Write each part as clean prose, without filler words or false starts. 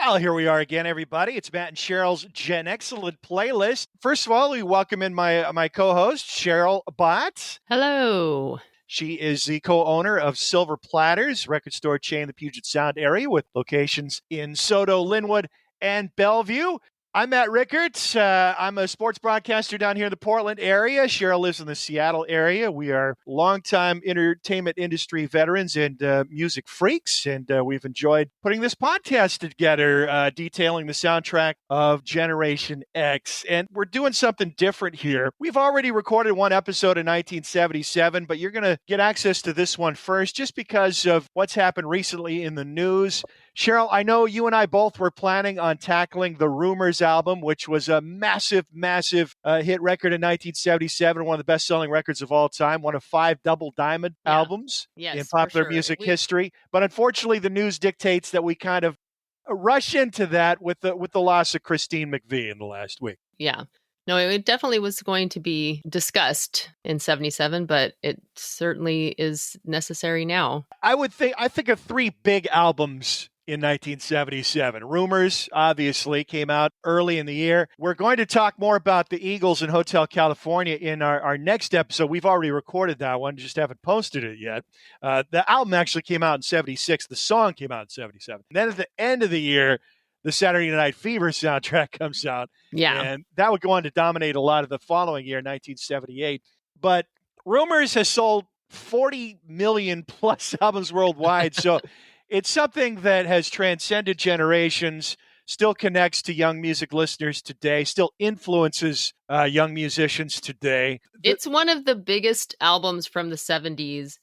Well, here we are again, everybody. It's Matt and Sheryl's Gen Excellent playlist. First of all, we welcome in my co-host, Sheryl Bott. Hello. She is the co-owner of Silver Platters, record store chain in the Puget Sound area with locations in Soto, Linwood, and Bellevue. I'm Matt Rickards. I'm a sports broadcaster down here in the Portland area. Sheryl lives in the Seattle area. We are longtime entertainment industry veterans and music freaks, and we've enjoyed putting this podcast together, detailing the soundtrack of Generation X. And we're doing something different here. We've already recorded one episode in 1977, but you're going to get access to this one first just because of what's happened recently in the news. Sheryl, I know you and I both were planning on tackling the Rumours album, which was a massive hit record in 1977, one of the best-selling records of all time, one of 5 double diamond albums in popular music history. But unfortunately, the news dictates that we kind of rush into that with the loss of Christine McVie in the last week. Yeah. No, it definitely was going to be discussed in 77, but it certainly is necessary now. I think of 3 big albums in 1977. Rumours, obviously, came out early in the year. We're going to talk more about the Eagles in Hotel California in our next episode. We've already recorded that one, just haven't posted it yet. The album actually came out in 76. The song came out in 77. And then at the end of the year, the Saturday Night Fever soundtrack comes out. Yeah. And that would go on to dominate a lot of the following year, 1978. But Rumours has sold 40 million plus albums worldwide. So it's something that has transcended generations, still connects to young music listeners today, still influences young musicians today. It's one of the biggest albums from the 70s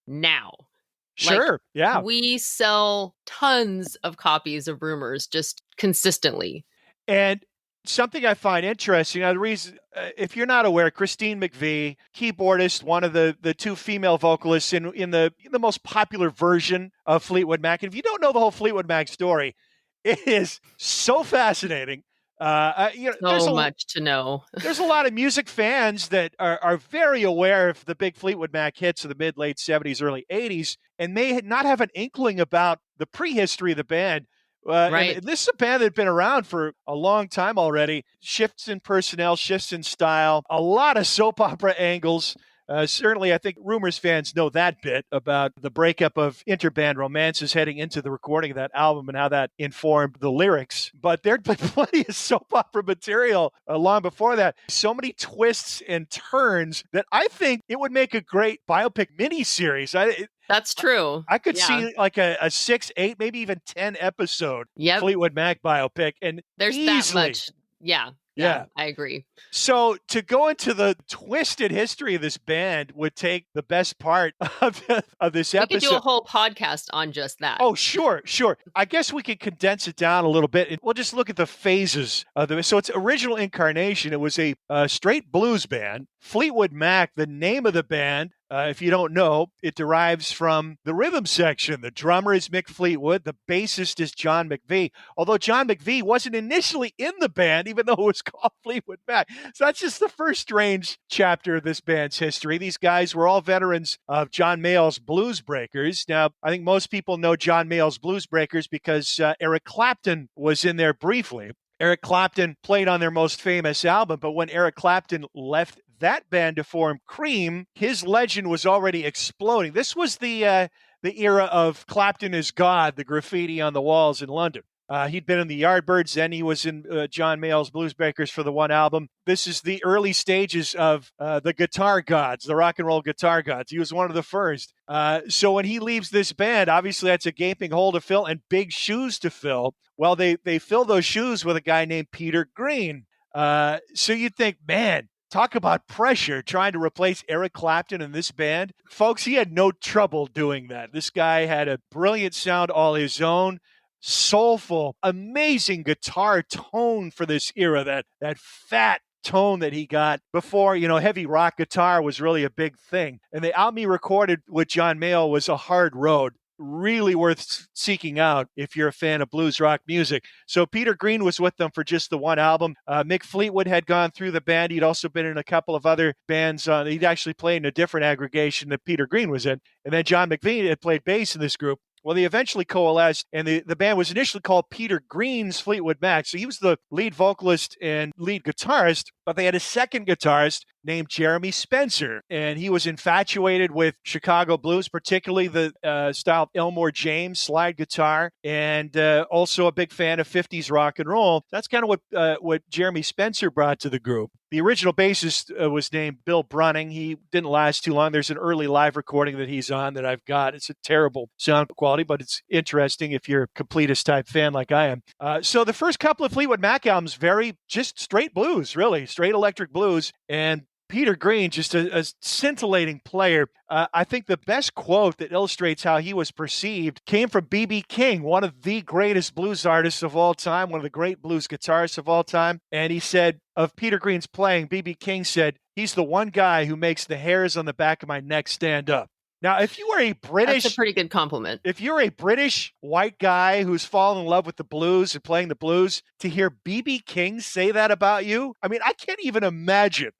now. Sure, yeah. We sell tons of copies of Rumours just consistently. And something I find interesting, the reason, if you're not aware, Christine McVie, keyboardist, one of the 2 female vocalists in the most popular version of Fleetwood Mac. And if you don't know the whole Fleetwood Mac story, it is so fascinating. So much to know. There's a lot of music fans that are very aware of the big Fleetwood Mac hits of the mid-late 70s, early 80s, and may not have an inkling about the prehistory of the band. Right. And this is a band that had been around for a long time already. Shifts in personnel, shifts in style, a lot of soap opera angles. Certainly, I think Rumours fans know that bit about the breakup of interband romances heading into the recording of that album and how that informed the lyrics. But there'd been plenty of soap opera material long before that. So many twists and turns that I think it would make a great biopic miniseries. That's true. I could see like a 6, 8, maybe even 10 episode Fleetwood Mac biopic. And there's easily, that much. Yeah, I agree. So to go into the twisted history of this band would take the best part of this episode. We could do a whole podcast on just that. Oh, sure. I guess we could condense it down a little bit. And we'll just look at the phases of the. So its original incarnation, it was a straight blues band. Fleetwood Mac, the name of the band, if you don't know, it derives from the rhythm section. The drummer is Mick Fleetwood. The bassist is John McVie. Although John McVie wasn't initially in the band, even though it was called Fleetwood Mac. So that's just the first strange chapter of this band's history. These guys were all veterans of John Mayall's Blues Breakers. Now, I think most people know John Mayall's Blues Breakers because Eric Clapton was in there briefly. Eric Clapton played on their most famous album, but when Eric Clapton left that band to form Cream, his legend was already exploding. This was the era of Clapton is God, the graffiti on the walls in London. He'd been in the Yardbirds, then he was in John Mayall's Blues Breakers for the one album. This is the early stages of the guitar gods, the rock and roll guitar gods. He was one of the first. So when he leaves this band, obviously that's a gaping hole to fill and big shoes to fill. Well, they fill those shoes with a guy named Peter Green. So you'd think, man, talk about pressure trying to replace Eric Clapton in this band. Folks, he had no trouble doing that. This guy had a brilliant sound all his own, soulful, amazing guitar tone for this era, that fat tone that he got before, heavy rock guitar was really a big thing. And the album he recorded with John Mayall was A Hard Road. Really worth seeking out if you're a fan of blues rock music. So Peter Green was with them for just the one album. Mick Fleetwood had gone through the band. He'd also been in a couple of other bands. He'd actually played in a different aggregation that Peter Green was in. And then John McVie had played bass in this group. Well, they eventually coalesced, and the band was initially called Peter Green's Fleetwood Mac. So he was the lead vocalist and lead guitarist, but they had a second guitarist named Jeremy Spencer, and he was infatuated with Chicago blues, particularly the style of Elmore James slide guitar, and also a big fan of 50s rock and roll. That's kind of what Jeremy Spencer brought to the group. The original bassist was named Bill Brunning. He didn't last too long. There's an early live recording that he's on that I've got. It's a terrible sound quality, but it's interesting if you're a completist type fan like I am. So the first couple of Fleetwood Mac albums, very just straight blues, really, straight electric blues. And Peter Green, just a scintillating player. I think the best quote that illustrates how he was perceived came from B.B. King, one of the greatest blues artists of all time, one of the great blues guitarists of all time. And he said of Peter Green's playing, B.B. King said, "He's the one guy who makes the hairs on the back of my neck stand up." Now, if you are a British... That's a pretty good compliment. If you're a British white guy who's fallen in love with the blues and playing the blues, to hear B.B. King say that about you, I mean, I can't even imagine.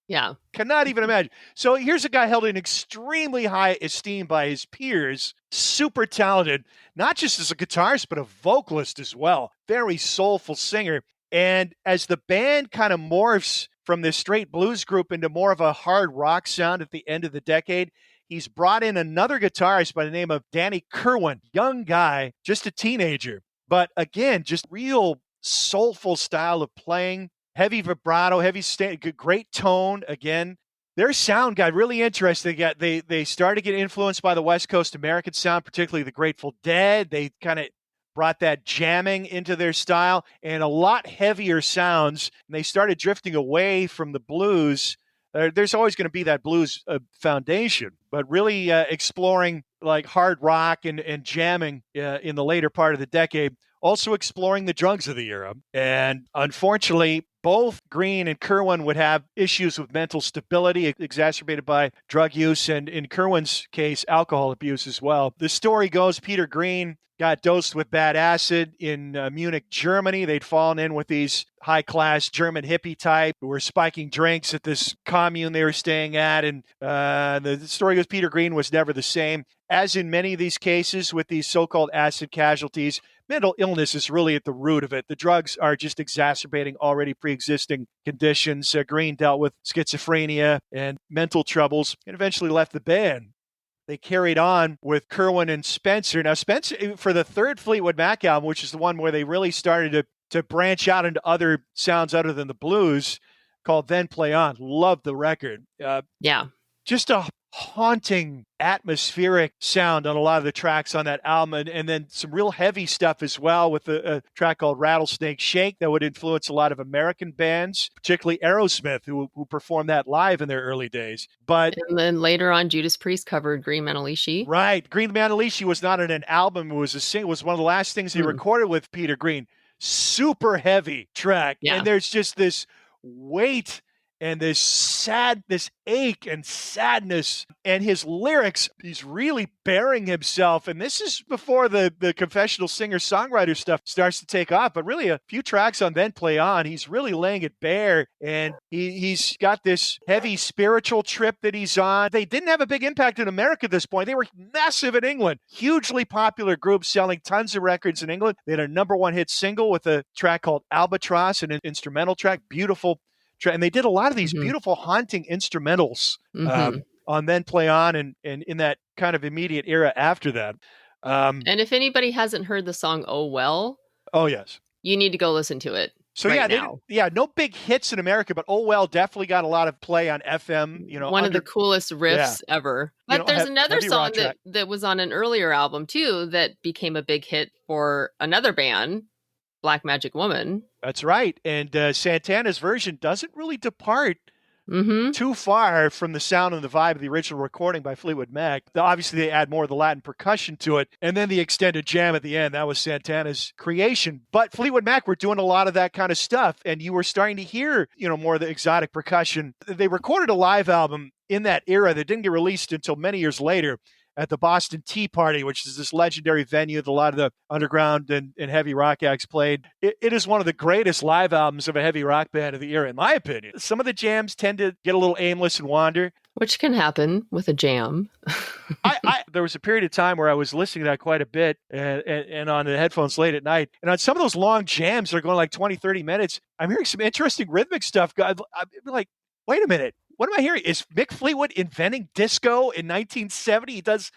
Yeah. Cannot even imagine. So here's a guy held in extremely high esteem by his peers, super talented, not just as a guitarist, but a vocalist as well. Very soulful singer. And as the band kind of morphs from this straight blues group into more of a hard rock sound at the end of the decade, he's brought in another guitarist by the name of Danny Kirwan, young guy, just a teenager. But again, just real soulful style of playing. Heavy vibrato, great tone. Again, their sound got really interesting. They started to get influenced by the West Coast American sound, particularly the Grateful Dead. They kind of brought that jamming into their style and a lot heavier sounds. And they started drifting away from the blues. There's always going to be that blues foundation, but really exploring like hard rock and jamming in the later part of the decade. Also exploring the drugs of the era. And unfortunately, both Green and Kirwan would have issues with mental stability exacerbated by drug use and, in Kirwan's case, alcohol abuse as well. The story goes Peter Green got dosed with bad acid in Munich, Germany. They'd fallen in with these high-class German hippie type who were spiking drinks at this commune they were staying at. And the story goes Peter Green was never the same. As in many of these cases with these so-called acid casualties, mental illness is really at the root of it. The drugs are just exacerbating already pre-existing conditions. Green dealt with schizophrenia and mental troubles and eventually left the band. They carried on with Kirwan and Spencer. Now, Spencer, for the third Fleetwood Mac album, which is the one where they really started to branch out into other sounds other than the blues, called Then Play On. Love the record. Yeah. Just a haunting atmospheric sound on a lot of the tracks on that album, and then some real heavy stuff as well with a track called Rattlesnake Shake that would influence a lot of American bands, particularly Aerosmith, who performed that live in their early days. But and then later on, Judas Priest covered Green Manalishi. Right. Green Manalishi was not in an album. It was a single. It was one of the last things he recorded with Peter Green. Super heavy track. Yeah. And there's just this weight and this ache and sadness, and his lyrics, he's really bearing himself. And this is before the confessional singer-songwriter stuff starts to take off, but really a few tracks on Then Play On, he's really laying it bare, and he's got this heavy spiritual trip that he's on. They didn't have a big impact in America at this point. They were massive in England, hugely popular group selling tons of records in England. They had a number one hit single with a track called Albatross, an instrumental track, beautiful. And they did a lot of these beautiful haunting instrumentals on Then Play On and in that kind of immediate era after that. And if anybody hasn't heard the song Oh Well, oh yes, you need to go listen to it. So no big hits in America, but Oh Well definitely got a lot of play on FM. One of the coolest riffs ever. But there's another song that was on an earlier album too that became a big hit for another band, Black Magic Woman. That's right. And Santana's version doesn't really depart too far from the sound and the vibe of the original recording by Fleetwood Mac. Obviously, they add more of the Latin percussion to it. And then the extended jam at the end, that was Santana's creation. But Fleetwood Mac were doing a lot of that kind of stuff. And you were starting to hear, more of the exotic percussion. They recorded a live album in that era that didn't get released until many years later at the Boston Tea Party, which is this legendary venue that a lot of the underground and heavy rock acts played. It is one of the greatest live albums of a heavy rock band of the era, in my opinion. Some of the jams tend to get a little aimless and wander. Which can happen with a jam. There was a period of time where I was listening to that quite a bit and on the headphones late at night. And on some of those long jams that are going like 20, 30 minutes, I'm hearing some interesting rhythmic stuff. I'd be like, wait a minute. What am I hearing? Is Mick Fleetwood inventing disco in 1970? He does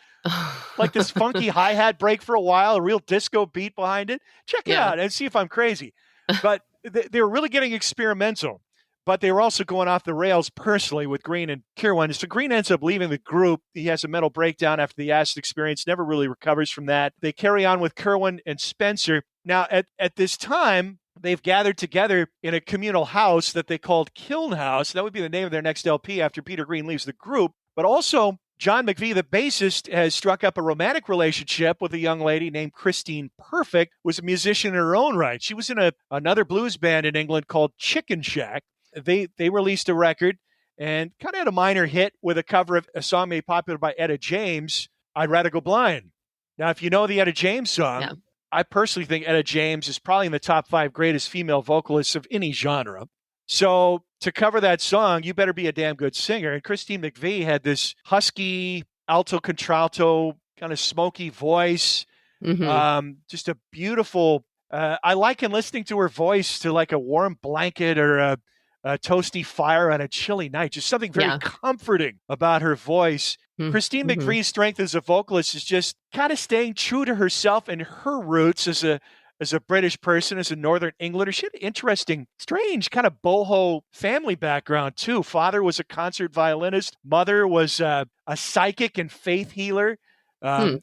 like this funky hi-hat break for a while, a real disco beat behind it. Check it out and see if I'm crazy. But they were really getting experimental. But they were also going off the rails personally with Green and Kirwan. So Green ends up leaving the group. He has a mental breakdown after the acid experience, never really recovers from that. They carry on with Kirwan and Spencer. Now, at this time, they've gathered together in a communal house that they called Kiln House. That would be the name of their next LP after Peter Green leaves the group. But also, John McVie, the bassist, has struck up a romantic relationship with a young lady named Christine Perfect, who was a musician in her own right. She was in another blues band in England called Chicken Shack. They released a record and kind of had a minor hit with a cover of a song made popular by Etta James, I'd Rather Go Blind. Now, if you know the Etta James song, I personally think Etta James is probably in the top 5 greatest female vocalists of any genre. So to cover that song, you better be a damn good singer. And Christine McVie had this husky, alto contralto, kind of smoky voice. Just a beautiful, I liken listening to her voice to like a warm blanket or a toasty fire on a chilly night. Just something very comforting about her voice. Christine McVie's strength as a vocalist is just kind of staying true to herself and her roots as a British person, as a Northern Englander. She had an interesting, strange kind of boho family background too. Father was a concert violinist. Mother was a psychic and faith healer.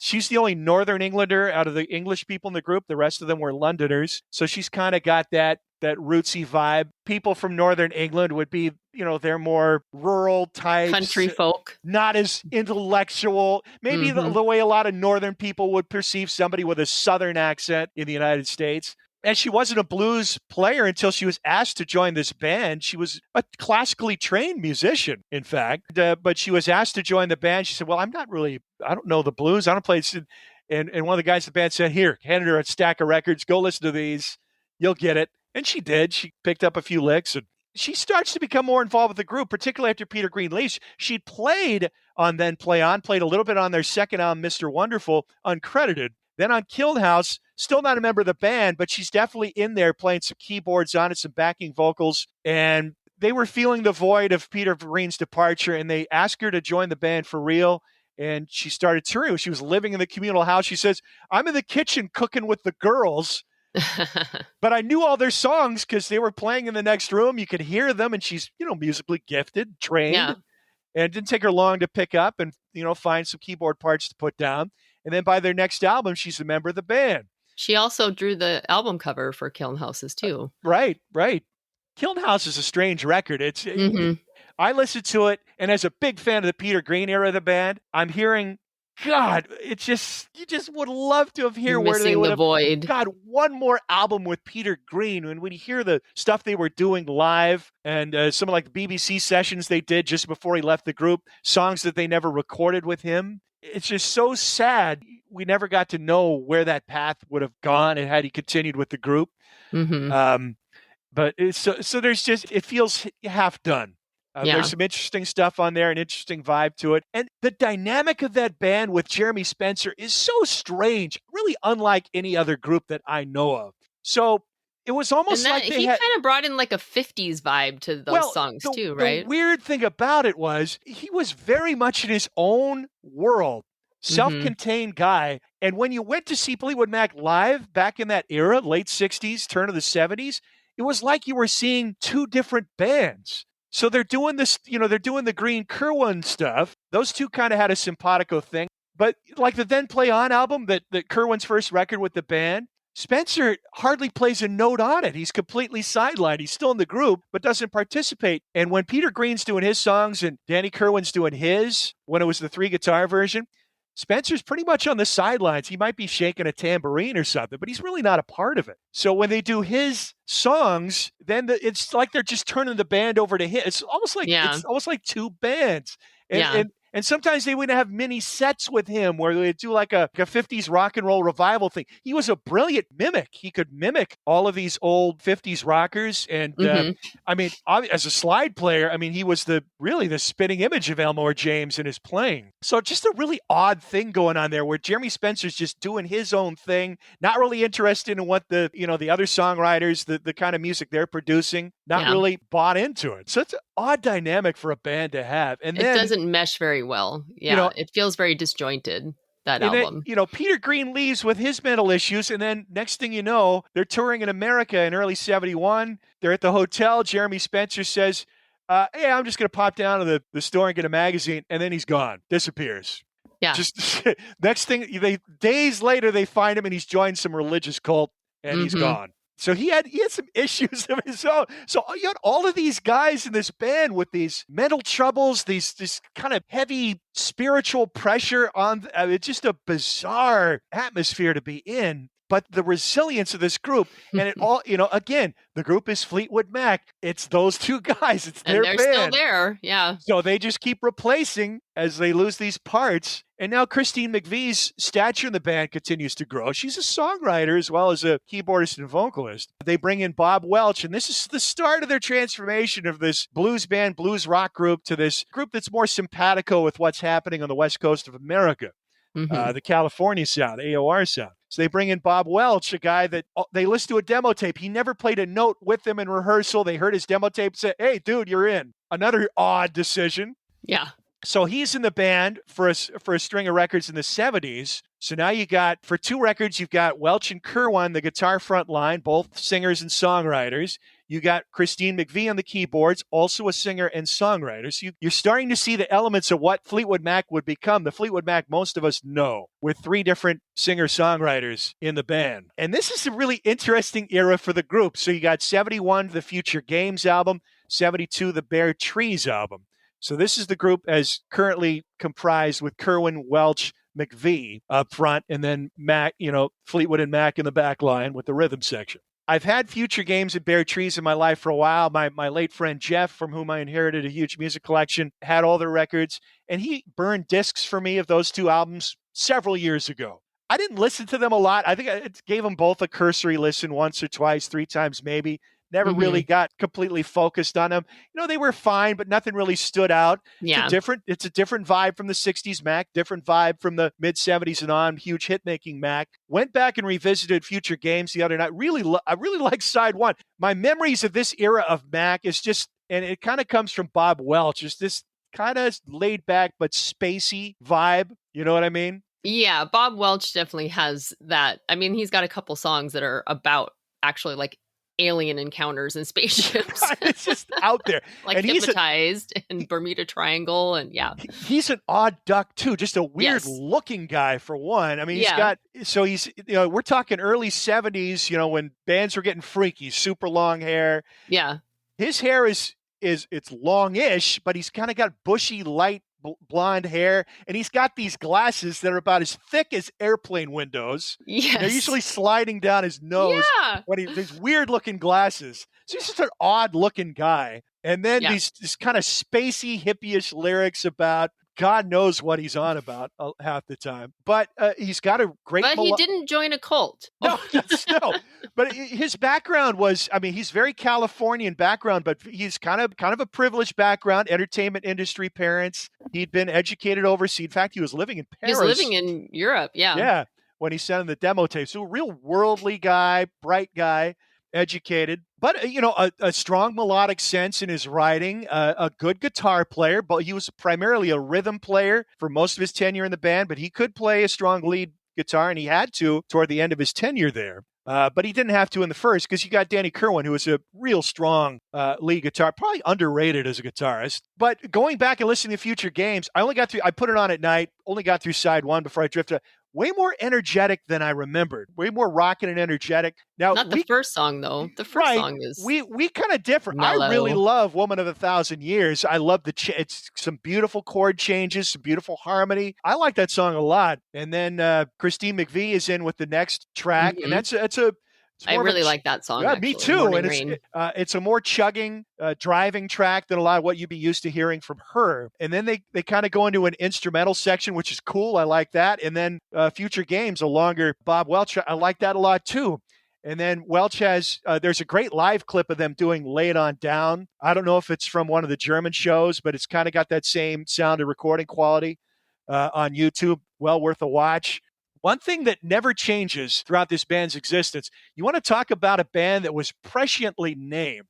She's the only Northern Englander out of the English people in the group. The rest of them were Londoners. So she's kind of got that rootsy vibe. People from Northern England would be, they're more rural types. Country folk. Not as intellectual. Maybe the way a lot of Northern people would perceive somebody with a Southern accent in the United States. And she wasn't a blues player until she was asked to join this band. She was a classically trained musician, in fact. But she was asked to join the band. She said, well, I don't know the blues. I don't play. And one of the guys in the band said, here, handed her a stack of records. Go listen to these. You'll get it. And she did. She picked up a few licks. And she starts to become more involved with the group, particularly after Peter Green leaves. She played on Then Play On, played a little bit on their second album, Mr. Wonderful, uncredited. Then on Kiln House, still not a member of the band, but she's definitely in there playing some keyboards on it, some backing vocals. And they were feeling the void of Peter Green's departure, and they asked her to join the band for real. And she started touring. She was living in the communal house. She says, I'm in the kitchen cooking with the girls. But I knew all their songs because they were playing in the next room. You could hear them, and she's, musically gifted, trained. And it didn't take her long to pick up and, find some keyboard parts to put down. And then by their next album, she's a member of the band. She also drew the album cover for Kiln Houses, too. Right. Kiln House is a strange record. I listened to it, and as a big fan of the Peter Green era of the band, I'm hearing, God, you just would love to have heard where they would have void. God, one more album with Peter Green. And when you hear the stuff they were doing live and some of like the BBC sessions they did just before he left the group, songs that they never recorded with him, it's just so sad. We never got to know where that path would have gone and had he continued with the group. But so there's just, it feels half done. There's some interesting stuff on there, an interesting vibe to it. And the dynamic of that band with Jeremy Spencer is so strange, really unlike any other group that I know of. So it was almost like he kind of brought in like a 50s vibe to those songs too, right? The weird thing about it was he was very much in his own world, self-contained guy. And when you went to see Fleetwood Mac live back in that era, late 60s, turn of the 70s, it was like you were seeing two different bands. So they're doing this, they're doing the Green Kirwan stuff. Those two kind of had a simpatico thing. But like the Then Play On album, that Kirwan's first record with the band, Spencer hardly plays a note on it. He's completely sidelined. He's still in the group, but doesn't participate. And when Peter Green's doing his songs and Danny Kirwan's doing his, when it was the 3-guitar version, Spencer's pretty much on the sidelines. He might be shaking a tambourine or something, but he's really not a part of it. So when they do his songs, then it's like they're just turning the band over to him. It's almost like two bands. And And sometimes they would have mini sets with him where they'd do like a 50s rock and roll revival thing. He was a brilliant mimic. He could mimic all of these old 50s rockers. And I mean, as a slide player, I mean, he was really the spitting image of Elmore James in his playing. So just a really odd thing going on there where Jeremy Spencer's just doing his own thing, not really interested in what the other songwriters, the kind of music they're producing, not really bought into it. So it's an odd dynamic for a band to have. And then, it doesn't mesh very well. Yeah, it feels very disjointed, that album. Then, Peter Green leaves with his mental issues, and then next thing you know, they're touring in America in early 71. They're at the hotel. Jeremy Spencer says, hey, I'm just going to pop down to the store and get a magazine, and then he's gone, disappears. Yeah. Just next thing, days later, they find him, and he's joined some religious cult, and he's gone. So he had some issues of his own. So you had all of these guys in this band with these mental troubles, this kind of heavy spiritual pressure on. It's just a bizarre atmosphere to be in. But the resilience of this group, and it all, again, the group is Fleetwood Mac. It's those two guys. It's their band. And they're still there, yeah. So they just keep replacing as they lose these parts. And now Christine McVie's stature in the band continues to grow. She's a songwriter as well as a keyboardist and vocalist. They bring in Bob Welch, and this is the start of their transformation of this blues band, blues rock group to this group that's more simpatico with what's happening on the west coast of America. The California sound, AOR sound. So they bring in Bob Welch, a guy that they listened to a demo tape. He never played a note with them in rehearsal. They heard his demo tape and said, hey, dude, you're in. Another odd decision. Yeah. So he's in the band for a string of records in the 70s. So now for 2 records, you've got Welch and Kirwan, the guitar front line, both singers and songwriters. You got Christine McVie on the keyboards, also a singer and songwriter. So you're starting to see the elements of what Fleetwood Mac would become. The Fleetwood Mac most of us know, with 3 different singer-songwriters in the band. And this is a really interesting era for the group. So you got 71, the Future Games album, 72, the Bare Trees album. So this is the group as currently comprised with Kirwan, Welch, McVie up front, and then Mac, Fleetwood and Mac in the back line with the rhythm section. I've had Future Games and Bare Trees in my life for a while. My late friend Jeff, from whom I inherited a huge music collection, had all their records, and he burned discs for me of those 2 albums several years ago. I didn't listen to them a lot. I think I gave them both a cursory listen once or twice, 3 times maybe. Never really got completely focused on them. They were fine, but nothing really stood out. Yeah. It's a different vibe from the 60s Mac, different vibe from the mid-70s and on, huge hit-making Mac. Went back and revisited Future Games the other night. I really like side 1. My memories of this era of Mac is just, and it kind of comes from Bob Welch, just this kind of laid back but spacey vibe. You know what I mean? Yeah, Bob Welch definitely has that. I mean, he's got a couple songs that are about actually like alien encounters and spaceships. It's just out there. Like and Hypnotized and Bermuda Triangle. And yeah. He's an odd duck too. Just a weird looking guy for one. I mean, we're talking early 70s, when bands were getting freaky, super long hair. Yeah. His hair it's longish, but he's kind of got bushy, light blonde hair, and he's got these glasses that are about as thick as airplane windows. Yes. They're usually sliding down his nose. Yeah. These weird looking glasses. So he's just an odd looking guy. And then these kind of spacey, hippie-ish lyrics about God knows what he's on about half the time. But he's got a great... But he didn't join a cult. No. But his background was, he's very Californian background, but he's kind of a privileged background, entertainment industry parents. He'd been educated overseas. In fact, he was living in Paris. He was living in Europe, yeah. Yeah, when he sent him the demo tape. So a real worldly guy, bright guy, educated, but a strong melodic sense in his writing, a good guitar player, but he was primarily a rhythm player for most of his tenure in the band, but he could play a strong lead guitar, and he had to toward the end of his tenure there. But he didn't have to in the first, because you got Danny Kirwan, who was a real strong lead guitar, probably underrated as a guitarist. But going back and listening to Future Games, I put it on at night, only got through side 1 before I drifted. Way more energetic than I remembered. Way more rocking and energetic. Now, not the first song though. The first song is we kind of differ. Mellow. I really love "Woman of a Thousand Years." I love it's some beautiful chord changes, some beautiful harmony. I like that song a lot. And then Christine McVie is in with the next track, and that's I really like that song. Yeah, actually, me too. Morning And it's a more chugging, driving track than a lot of what you'd be used to hearing from her. And then they kind of go into an instrumental section, which is cool. I like that. And then Future Games, a longer Bob Welch. I like that a lot too. And then Welch has, there's a great live clip of them doing Lay It On Down. I don't know if it's from one of the German shows, but it's kind of got that same sound and recording quality on YouTube. Well worth a watch. One thing that never changes throughout this band's existence, you want to talk about a band that was presciently named,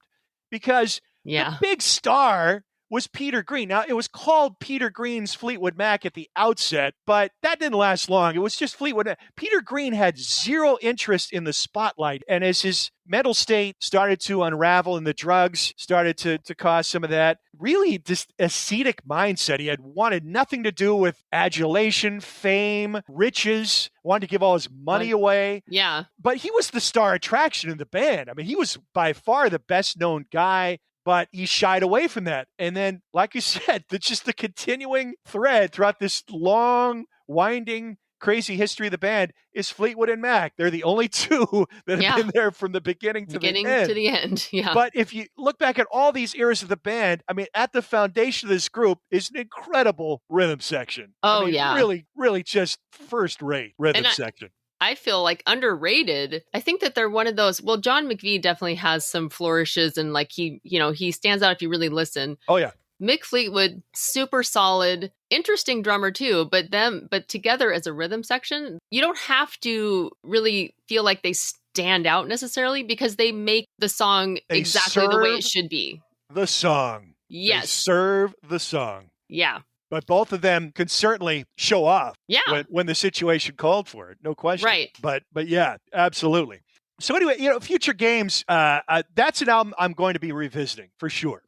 because the big star was Peter Green. Now, it was called Peter Green's Fleetwood Mac at the outset, but that didn't last long. It was just Fleetwood Mac. Peter Green had zero interest in the spotlight, and as his mental state started to unravel and the drugs started to cause some of that, really just ascetic mindset. He had wanted nothing to do with adulation, fame, riches, wanted to give all his money away. Yeah. But he was the star attraction in the band. I mean, he was by far the best known guy, but he shied away from that. And then, like you said, it's just the continuing thread throughout this long, winding, crazy history of the band is Fleetwood and Mac. They're the only two that have been there from the beginning to the end. Yeah. But if you look back at all these eras of the band, I mean, at the foundation of this group is an incredible rhythm section. Oh, I mean, yeah. Really, really just first-rate rhythm section. I feel like underrated. I think that they're one of those. Well, John McVie definitely has some flourishes, and like he stands out if you really listen. Oh yeah. Mick Fleetwood, super solid, interesting drummer too, but together as a rhythm section, you don't have to really feel like they stand out necessarily, because they make the song exactly the way it should be. The song. Yes. They serve the song. Yeah. But both of them can certainly show off when the situation called for it. No question. Right. But yeah, absolutely. So anyway, Future Games, that's an album I'm going to be revisiting for sure.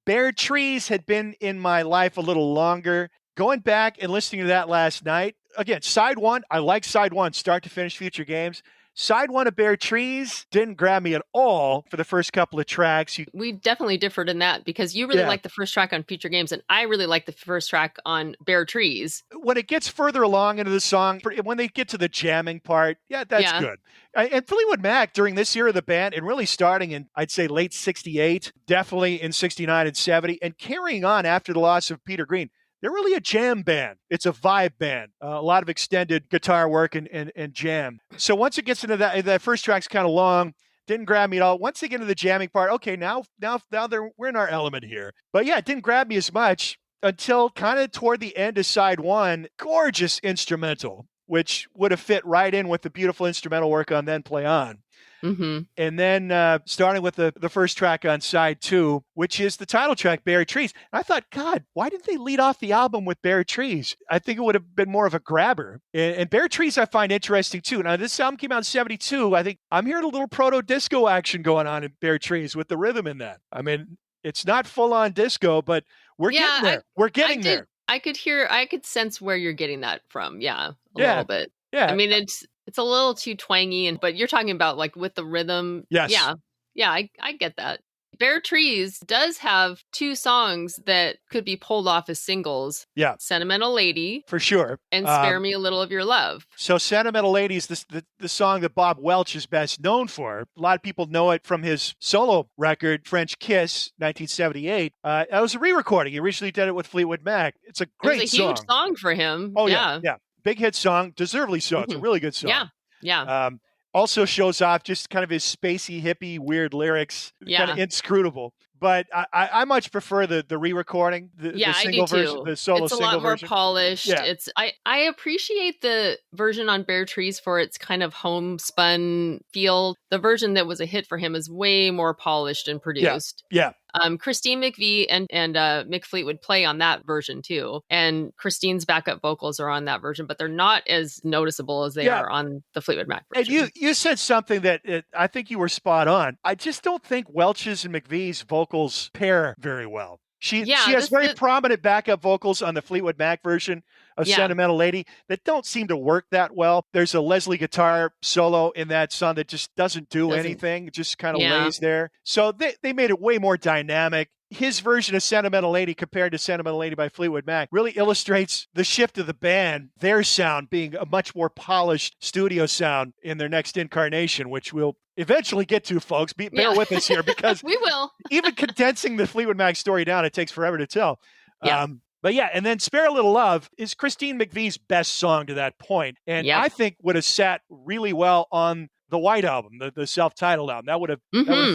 Bare Trees had been in my life a little longer. Going back and listening to that last night, again, side one, I like side one, start to finish, Future Games. Side one of Bare Trees didn't grab me at all for the first couple of tracks. We definitely differed in that, because you really like the first track on Future Games, and I really like the first track on Bare Trees. When it gets further along into the song, when they get to the jamming part, that's good. And Fleetwood Mac during this era of the band, and really starting in, I'd say, late 68, definitely in 69 and 70, and carrying on after the loss of Peter Green, they're really a jam band. It's a vibe band. A lot of extended guitar work and jam. So once it gets into that first track's kind of long, didn't grab me at all. Once they get into the jamming part, okay, now we're in our element here. But yeah, it didn't grab me as much until kind of toward the end of side one. Gorgeous instrumental, which would have fit right in with the beautiful instrumental work on Then Play On. Mm-hmm. And then starting with the first track on side two, which is the title track, Bare Trees. And I thought, God, why didn't they lead off the album with Bare Trees? I think it would have been more of a grabber. And Bare Trees I find interesting too. Now, this album came out in 72. I think I'm hearing a little proto-disco action going on in Bare Trees with the rhythm in that. I mean, it's not full-on disco, but we're getting there. We're getting there. I could sense where you're getting that from. Yeah, a little bit. Yeah. I mean, it's a little too twangy, but you're talking about like with the rhythm. Yes. Yeah, I get that. Bare Trees does have two songs that could be pulled off as singles. Yeah. Sentimental Lady. For sure. And Spare Me a Little of Your Love. So Sentimental Lady is the song that Bob Welch is best known for. A lot of people know it from his solo record, French Kiss, 1978. That was a re-recording. He originally did it with Fleetwood Mac. It's a great song. It was a huge song for him. Oh, yeah. Big hit song, deservedly so. It's a really good song. Yeah. Also shows off just kind of his spacey, hippie, weird lyrics. Kind of inscrutable. But I much prefer the re-recording, the single version, the solo it's a single lot more version. Polished. Yeah. I appreciate the version on Bare Trees for its kind of homespun feel. The version that was a hit for him is way more polished and produced. Yeah. Christine McVie and Mick Fleetwood play on that version too. And Christine's backup vocals are on that version, but they're not as noticeable as they are on the Fleetwood Mac version. And you said something that I think you were spot on. I just don't think Welch's and McVie's vocals pair very well. She has very prominent backup vocals on the Fleetwood Mac version of Sentimental Lady that don't seem to work that well. There's a Leslie guitar solo in that song that just doesn't do anything. It just kind of lays there. So they made it way more dynamic. his version of Sentimental Lady compared to Sentimental Lady by Fleetwood Mac really illustrates the shift of the band, their sound being a much more polished studio sound in their next incarnation, which we'll eventually get to, folks. Bear with us here, because we will. Even condensing the Fleetwood Mac story down, it takes forever to tell. Yeah. But yeah, and then Spare a Little Love is Christine McVie's best song to that point, and I think would have sat really well on the White Album, the self-titled album. That would have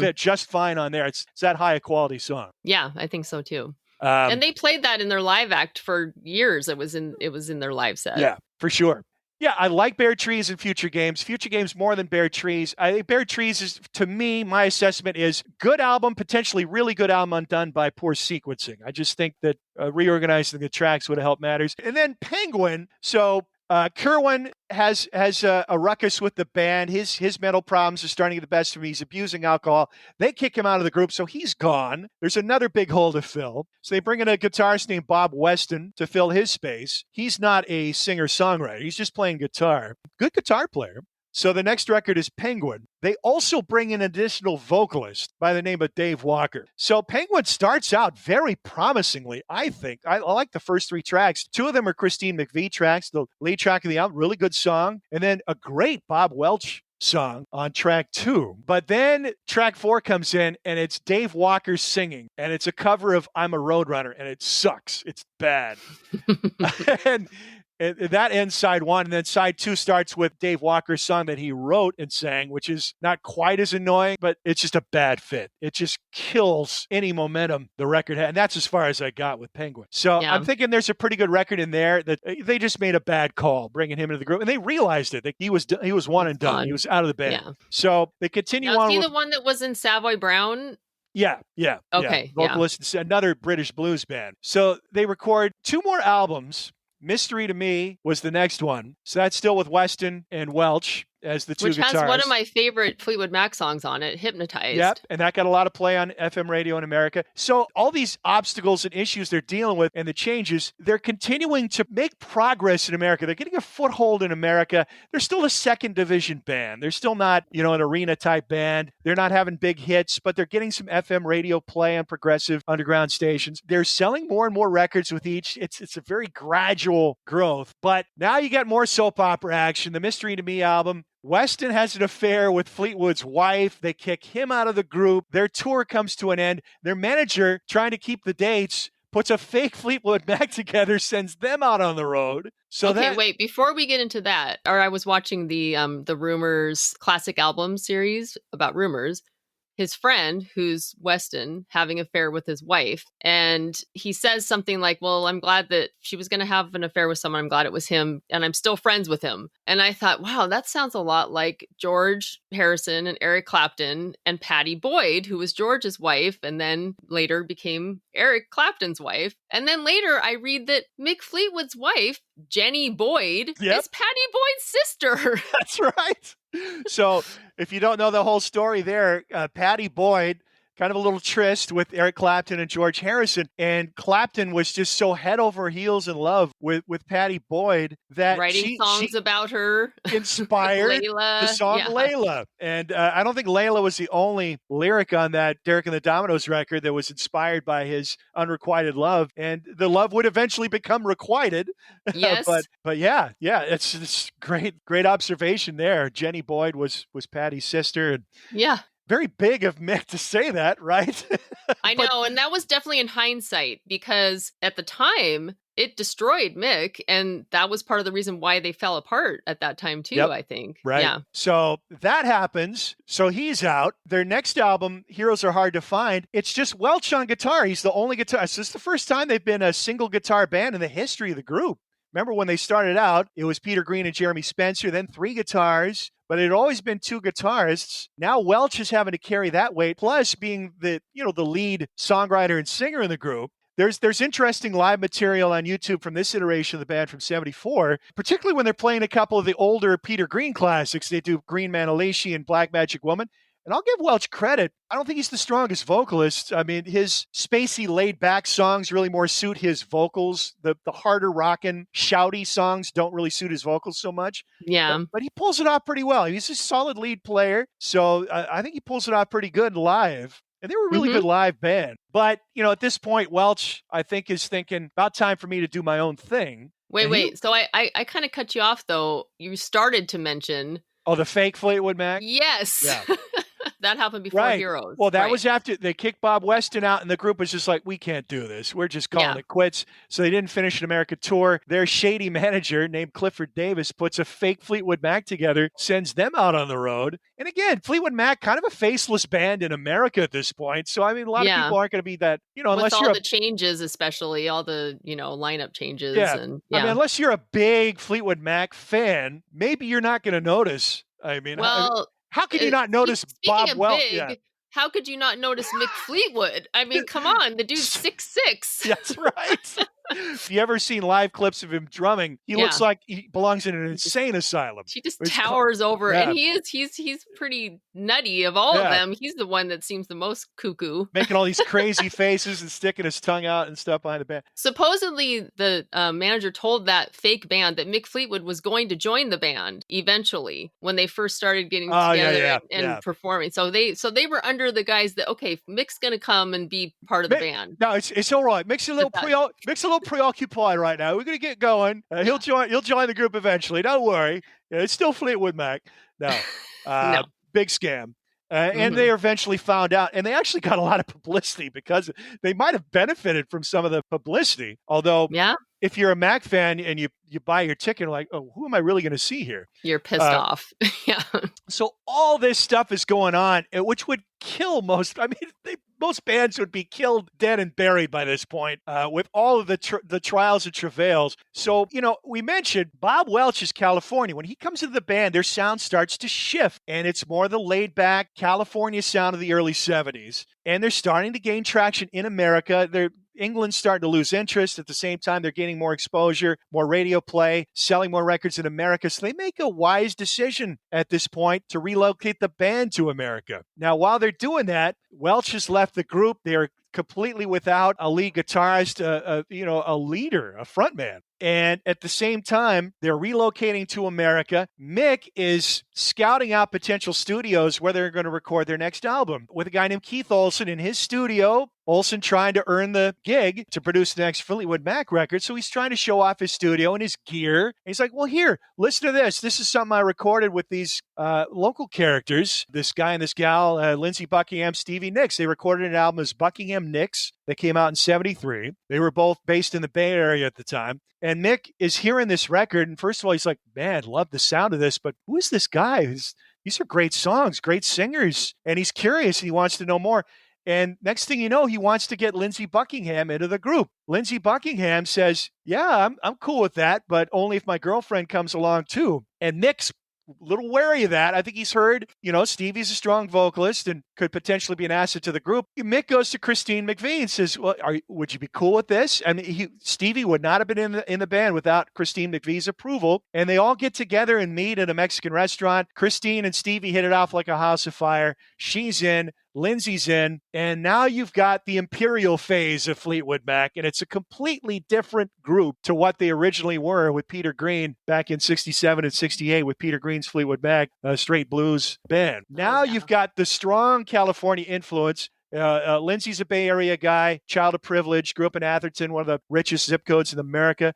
fit just fine on there. It's that high a quality song. Yeah, I think so too. And they played that in their live act for years. It was in their live set. Yeah, for sure. Yeah, I like Bare Trees and Future Games. Future Games more than Bare Trees. I think Bare Trees is, to me, my assessment is good album, potentially really good album undone by poor sequencing. I just think that reorganizing the tracks would have helped matters. And then Penguin. So Kirwan has a ruckus with the band. His mental problems are starting to get the best of him. He's abusing alcohol. They kick him out of the group, so he's gone. There's another big hole to fill. So they bring in a guitarist named Bob Weston to fill his space. He's not a singer-songwriter. He's just playing guitar. Good guitar player. So the next record is Penguin. They also bring in an additional vocalist by the name of Dave Walker. So Penguin starts out very promisingly, I think. I like the first 3 tracks. 2 of them are Christine McVie tracks. The lead track of the album, really good song. And then a great Bob Welch song on track 2. But then track 4 comes in, and it's Dave Walker singing. And it's a cover of I'm a Roadrunner, and it sucks. It's bad. And that ends side 1, and then side 2 starts with Dave Walker's song that he wrote and sang, which is not quite as annoying, but it's just a bad fit. It just kills any momentum the record had, and that's as far as I got with Penguin. So I'm thinking there's a pretty good record in there that they just made a bad call bringing him into the group, and they realized it. That he was one and done. He was out of the band. Yeah. So they continue on. Is he the one that was in Savoy Brown? Yeah. Okay. Vocalist, another British blues band. So they record 2 more albums. Mystery to Me was the next one. So that's still with Weston and Welch as the 2 guitarists. Which has one of my favorite Fleetwood Mac songs on it, Hypnotized. Yep, and that got a lot of play on FM radio in America. So all these obstacles and issues they're dealing with and the changes, they're continuing to make progress in America. They're getting a foothold in America. They're still a second division band. They're still not, an arena type band. They're not having big hits, but they're getting some FM radio play on progressive underground stations. They're selling more and more records with each. It's a very gradual growth. But now you got more soap opera action. The Mystery to Me album, Weston has an affair with Fleetwood's wife. They kick him out of the group. Their tour comes to an end. Their manager, trying to keep the dates, puts a fake Fleetwood Mac together, sends them out on the road. So wait, before we get into that, I was watching the Rumours classic album series about Rumours. His friend, who's Weston, having an affair with his wife. And he says something like, well, I'm glad that she was going to have an affair with someone. I'm glad it was him. And I'm still friends with him. And I thought, wow, that sounds a lot like George Harrison and Eric Clapton and Pattie Boyd, who was George's wife and then later became Eric Clapton's wife. And then later I read that Mick Fleetwood's wife, Jenny Boyd, is Pattie Boyd's sister. That's right. So if you don't know the whole story there, Pattie Boyd, kind of a little tryst with Eric Clapton and George Harrison. And Clapton was just so head over heels in love with Pattie Boyd that writing songs about her inspired the song Layla. And I don't think Layla was the only lyric on that Derek and the Dominoes record that was inspired by his unrequited love. And the love would eventually become requited. Yes. but yeah, it's great observation there. Jenny Boyd was Pattie's sister. And very big of Mick to say that, right? I know. And that was definitely in hindsight, because at the time it destroyed Mick. And that was part of the reason why they fell apart at that time too, I think. Right. Yeah. So that happens. So he's out. Their next album, Heroes Are Hard to Find, it's just Welch on guitar. He's the only guitarist. So this is the first time they've been a single guitar band in the history of the group. Remember when they started out, it was Peter Green and Jeremy Spencer, then 3 guitars, but it had always been 2 guitarists. Now Welch is having to carry that weight, plus being the lead songwriter and singer in the group. There's interesting live material on YouTube from this iteration of the band from 74, particularly when they're playing a couple of the older Peter Green classics. They do Green Manalishi and Black Magic Woman. And I'll give Welch credit. I don't think he's the strongest vocalist. I mean, his spacey, laid-back songs really more suit his vocals. The harder rockin', shouty songs don't really suit his vocals so much. Yeah. But he pulls it off pretty well. He's a solid lead player. So I think he pulls it off pretty good live. And they were a really good live band. But, at this point, Welch, I think, is thinking, about time for me to do my own thing. Wait. So I kind of cut you off, though. You started to mention... Oh, the fake Fleetwood Mac? Yes. Yeah. That happened before Right. Heroes. Well, that was after they kicked Bob Weston out, and the group was just like, we can't do this. We're just calling it quits. So they didn't finish an America tour. Their shady manager named Clifford Davis puts a fake Fleetwood Mac together, sends them out on the road. And again, Fleetwood Mac, kind of a faceless band in America at this point. So, I mean, a lot of people aren't going to be that, unless with you're all the changes, especially all the, lineup changes. Yeah. And, I mean, unless you're a big Fleetwood Mac fan, maybe you're not going to notice. I mean, well, how could you not notice Bob Welch? Big, how could you not notice Mick Fleetwood? I mean, come on, the dude's 6'6". That's right. If you ever seen live clips of him drumming, he looks like he belongs in an insane asylum. He just towers over, and he's pretty nutty of all of them. He's the one that seems the most cuckoo. Making all these crazy faces and sticking his tongue out and stuff behind the band. Supposedly, the manager told that fake band that Mick Fleetwood was going to join the band eventually when they first started getting together and performing. So they were under the guise that, okay, Mick's going to come and be part of the band. No, it's all right. Mick's a little preoccupied right now. We're going to get going. He'll join the group eventually. Don't worry. It's still Fleetwood Mac. No. No. Big scam. And they eventually found out, and they actually got a lot of publicity because they might have benefited from some of the publicity. Although, if you're a Mac fan and you buy your ticket, like, oh, who am I really going to see here? You're pissed off. Yeah. So all this stuff is going on, which would kill most. I mean, most bands would be killed, dead, and buried by this point with all of the trials and travails. So, we mentioned Bob Welch is California. When he comes into the band, their sound starts to shift, and it's more the laid-back California sound of the early 70s. And they're starting to gain traction in America. England's starting to lose interest. At the same time, they're gaining more exposure, more radio play, selling more records in America. So they make a wise decision at this point to relocate the band to America. Now, while they're doing that, Welch has left the group. They're completely without a lead guitarist, a leader, a frontman. And at the same time, they're relocating to America. Mick is scouting out potential studios where they're going to record their next album with a guy named Keith Olsen in his studio. Olsen trying to earn the gig to produce the next Fleetwood Mac record. So he's trying to show off his studio and his gear. And he's like, well, here, listen to this. This is something I recorded with these local characters, this guy and this gal, Lindsey Buckingham Stevie Nicks. They recorded an album as Buckingham Nicks that came out in 73. They were both based in the Bay Area at the time. And Mick is hearing this record. And first of all, he's like, man, love the sound of this. But who is this guy? These are great songs, great singers. And he's curious. He wants to know more. And next thing you know, he wants to get Lindsey Buckingham into the group. Lindsey Buckingham says, yeah, I'm cool with that, but only if my girlfriend comes along too. And Mick's a little wary of that. I think he's heard, Stevie's a strong vocalist and could potentially be an asset to the group. Mick goes to Christine McVie and says, well, would you be cool with this? I mean, Stevie would not have been in the band without Christine McVie's approval. And they all get together and meet at a Mexican restaurant. Christine and Stevie hit it off like a house of fire. She's in. Lindsey's in, and now you've got the Imperial phase of Fleetwood Mac, and it's a completely different group to what they originally were with Peter Green back in 67 and 68 with Peter Green's Fleetwood Mac, a straight blues band. Now you've got the strong California influence. Lindsey's a Bay Area guy, child of privilege, grew up in Atherton, one of the richest zip codes in America.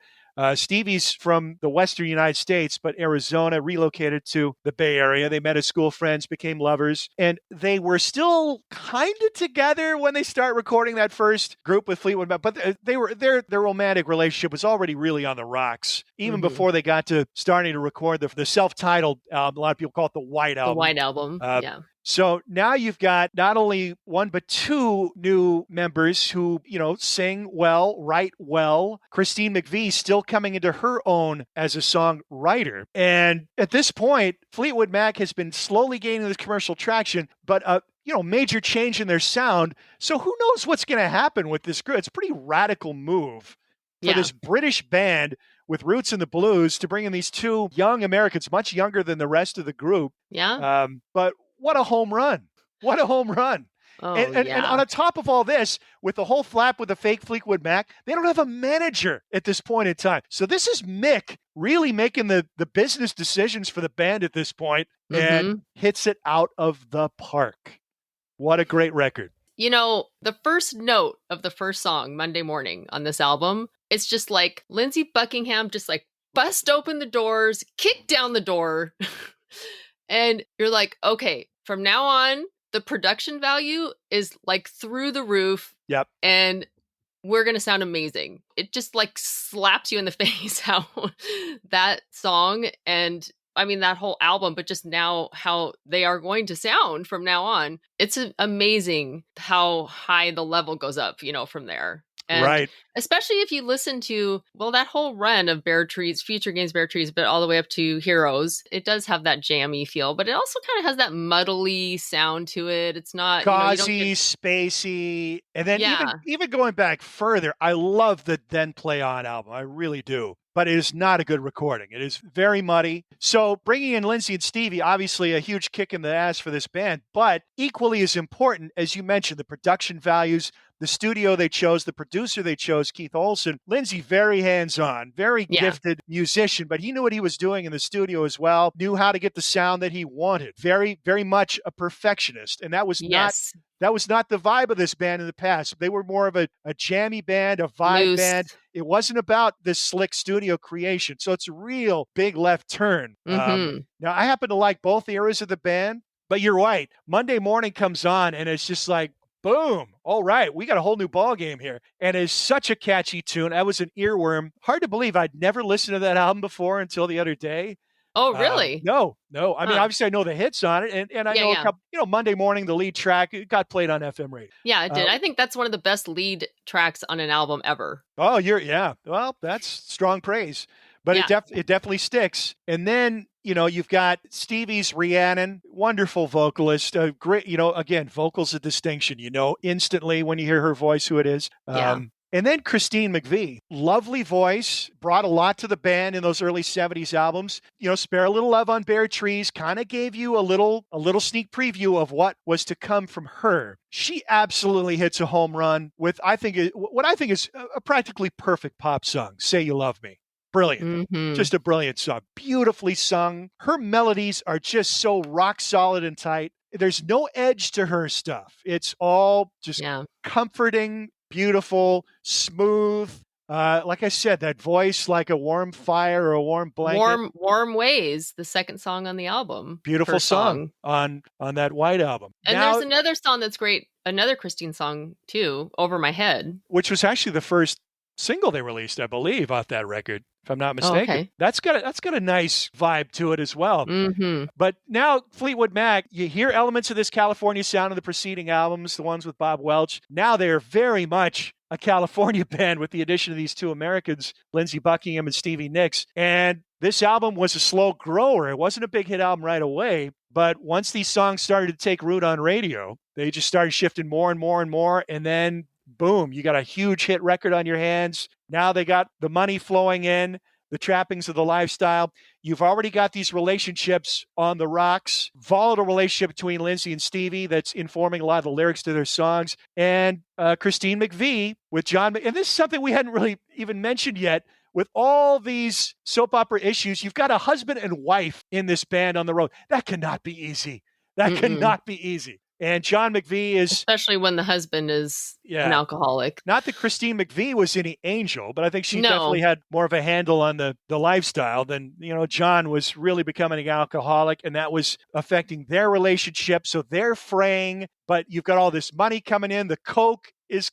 Stevie's from the Western United States, but Arizona, relocated to the Bay Area. They met as school friends, became lovers, and they were still kind of together when they start recording that first group with Fleetwood Mac. But their romantic relationship was already really on the rocks, even before they got to starting to record the self-titled album. A lot of people call it the White Album. The White Album, yeah. So now you've got not only one, but two new members who, sing well, write well. Christine McVie still coming into her own as a songwriter. And at this point, Fleetwood Mac has been slowly gaining this commercial traction, but major change in their sound. So who knows what's going to happen with this group? It's a pretty radical move for this British band with roots in the blues to bring in these two young Americans, much younger than the rest of the group. Yeah. But what a home run. What a home run. Oh, and on the top of all this, with the whole flap with the fake Fleetwood Mac, they don't have a manager at this point in time. So this is Mick really making the business decisions for the band at this point and hits it out of the park. What a great record. The first note of the first song, Monday Morning, on this album, it's just like Lindsey Buckingham just like bust open the doors, kick down the door. And you're like, okay, from now on, the production value is like through the roof. Yep. And we're going to sound amazing. It just like slaps you in the face how that song and that whole album, but just now how they are going to sound from now on. It's amazing how high the level goes up, from there. And right. Especially if you listen to, that whole run of Bare Trees, Future Games, Bare Trees, but all the way up to Heroes, it does have that jammy feel, but it also kind of has that muddly sound to it. It's not gauzy, spacey. And then even going back further, I love the Then Play On album. I really do. But it is not a good recording. It is very muddy. So bringing in Lindsey and Stevie, obviously a huge kick in the ass for this band, but equally as important, as you mentioned, the production values, the studio they chose, the producer they chose, Keith Olsen. Lindsey, very hands-on, very gifted musician, but he knew what he was doing in the studio as well, knew how to get the sound that he wanted. Very, very much a perfectionist. And that was not the vibe of this band in the past. They were more of a jammy band, a vibe band. It wasn't about this slick studio creation. So it's a real big left turn. Mm-hmm. Now, I happen to like both eras of the band, but you're right. Monday Morning comes on and it's just like, boom. All right. We got a whole new ball game here. And it's such a catchy tune. That was an earworm. Hard to believe I'd never listened to that album before until the other day. Oh, really? No. I mean, obviously I know the hits on it and I know a couple, Monday Morning, the lead track, it got played on FM radio. Yeah, it did. I think that's one of the best lead tracks on an album ever. Oh, well, that's strong praise, but it definitely sticks. And then, you've got Stevie's Rhiannon, wonderful vocalist, great, again, vocals of distinction, instantly when you hear her voice, who it is. And then Christine McVie, lovely voice, brought a lot to the band in those early 70s albums. Spare a Little Love on Bare Trees kind of gave you a little sneak preview of what was to come from her. She absolutely hits a home run with what I think is a practically perfect pop song, Say You Love Me. Brilliant. Mm-hmm. Just a brilliant song. Beautifully sung. Her melodies are just so rock solid and tight. There's no edge to her stuff. It's all just comforting, beautiful, smooth. Like I said, that voice like a warm fire or a warm blanket. Warm Ways, the second song on the album. Beautiful song on that White album. And there's another song that's great, another Christine song too, Over My Head. Which was actually the first single they released, I believe, off that record, if I'm not mistaken. Okay. That's got a nice vibe to it as well. Mm-hmm. But now Fleetwood Mac, you hear elements of this California sound in the preceding albums, the ones with Bob Welch. Now they're very much a California band with the addition of these two Americans, Lindsey Buckingham and Stevie Nicks. And this album was a slow grower. It wasn't a big hit album right away, but once these songs started to take root on radio, they just started shifting more and more and more. And then boom, you got a huge hit record on your hands. Now they got the money flowing in, the trappings of the lifestyle. You've already got these relationships on the rocks, volatile relationship between Lindsey and Stevie that's informing a lot of the lyrics to their songs. And Christine McVie with John. And this is something we hadn't really even mentioned yet. With all these soap opera issues, you've got a husband and wife in this band on the road. That cannot be easy. Cannot be easy. And John McVie is... Especially when the husband is an alcoholic. Not that Christine McVie was any angel, but I think she definitely had more of a handle on the lifestyle than, John was really becoming an alcoholic, and that was affecting their relationship. So they're fraying, but you've got all this money coming in. The coke is...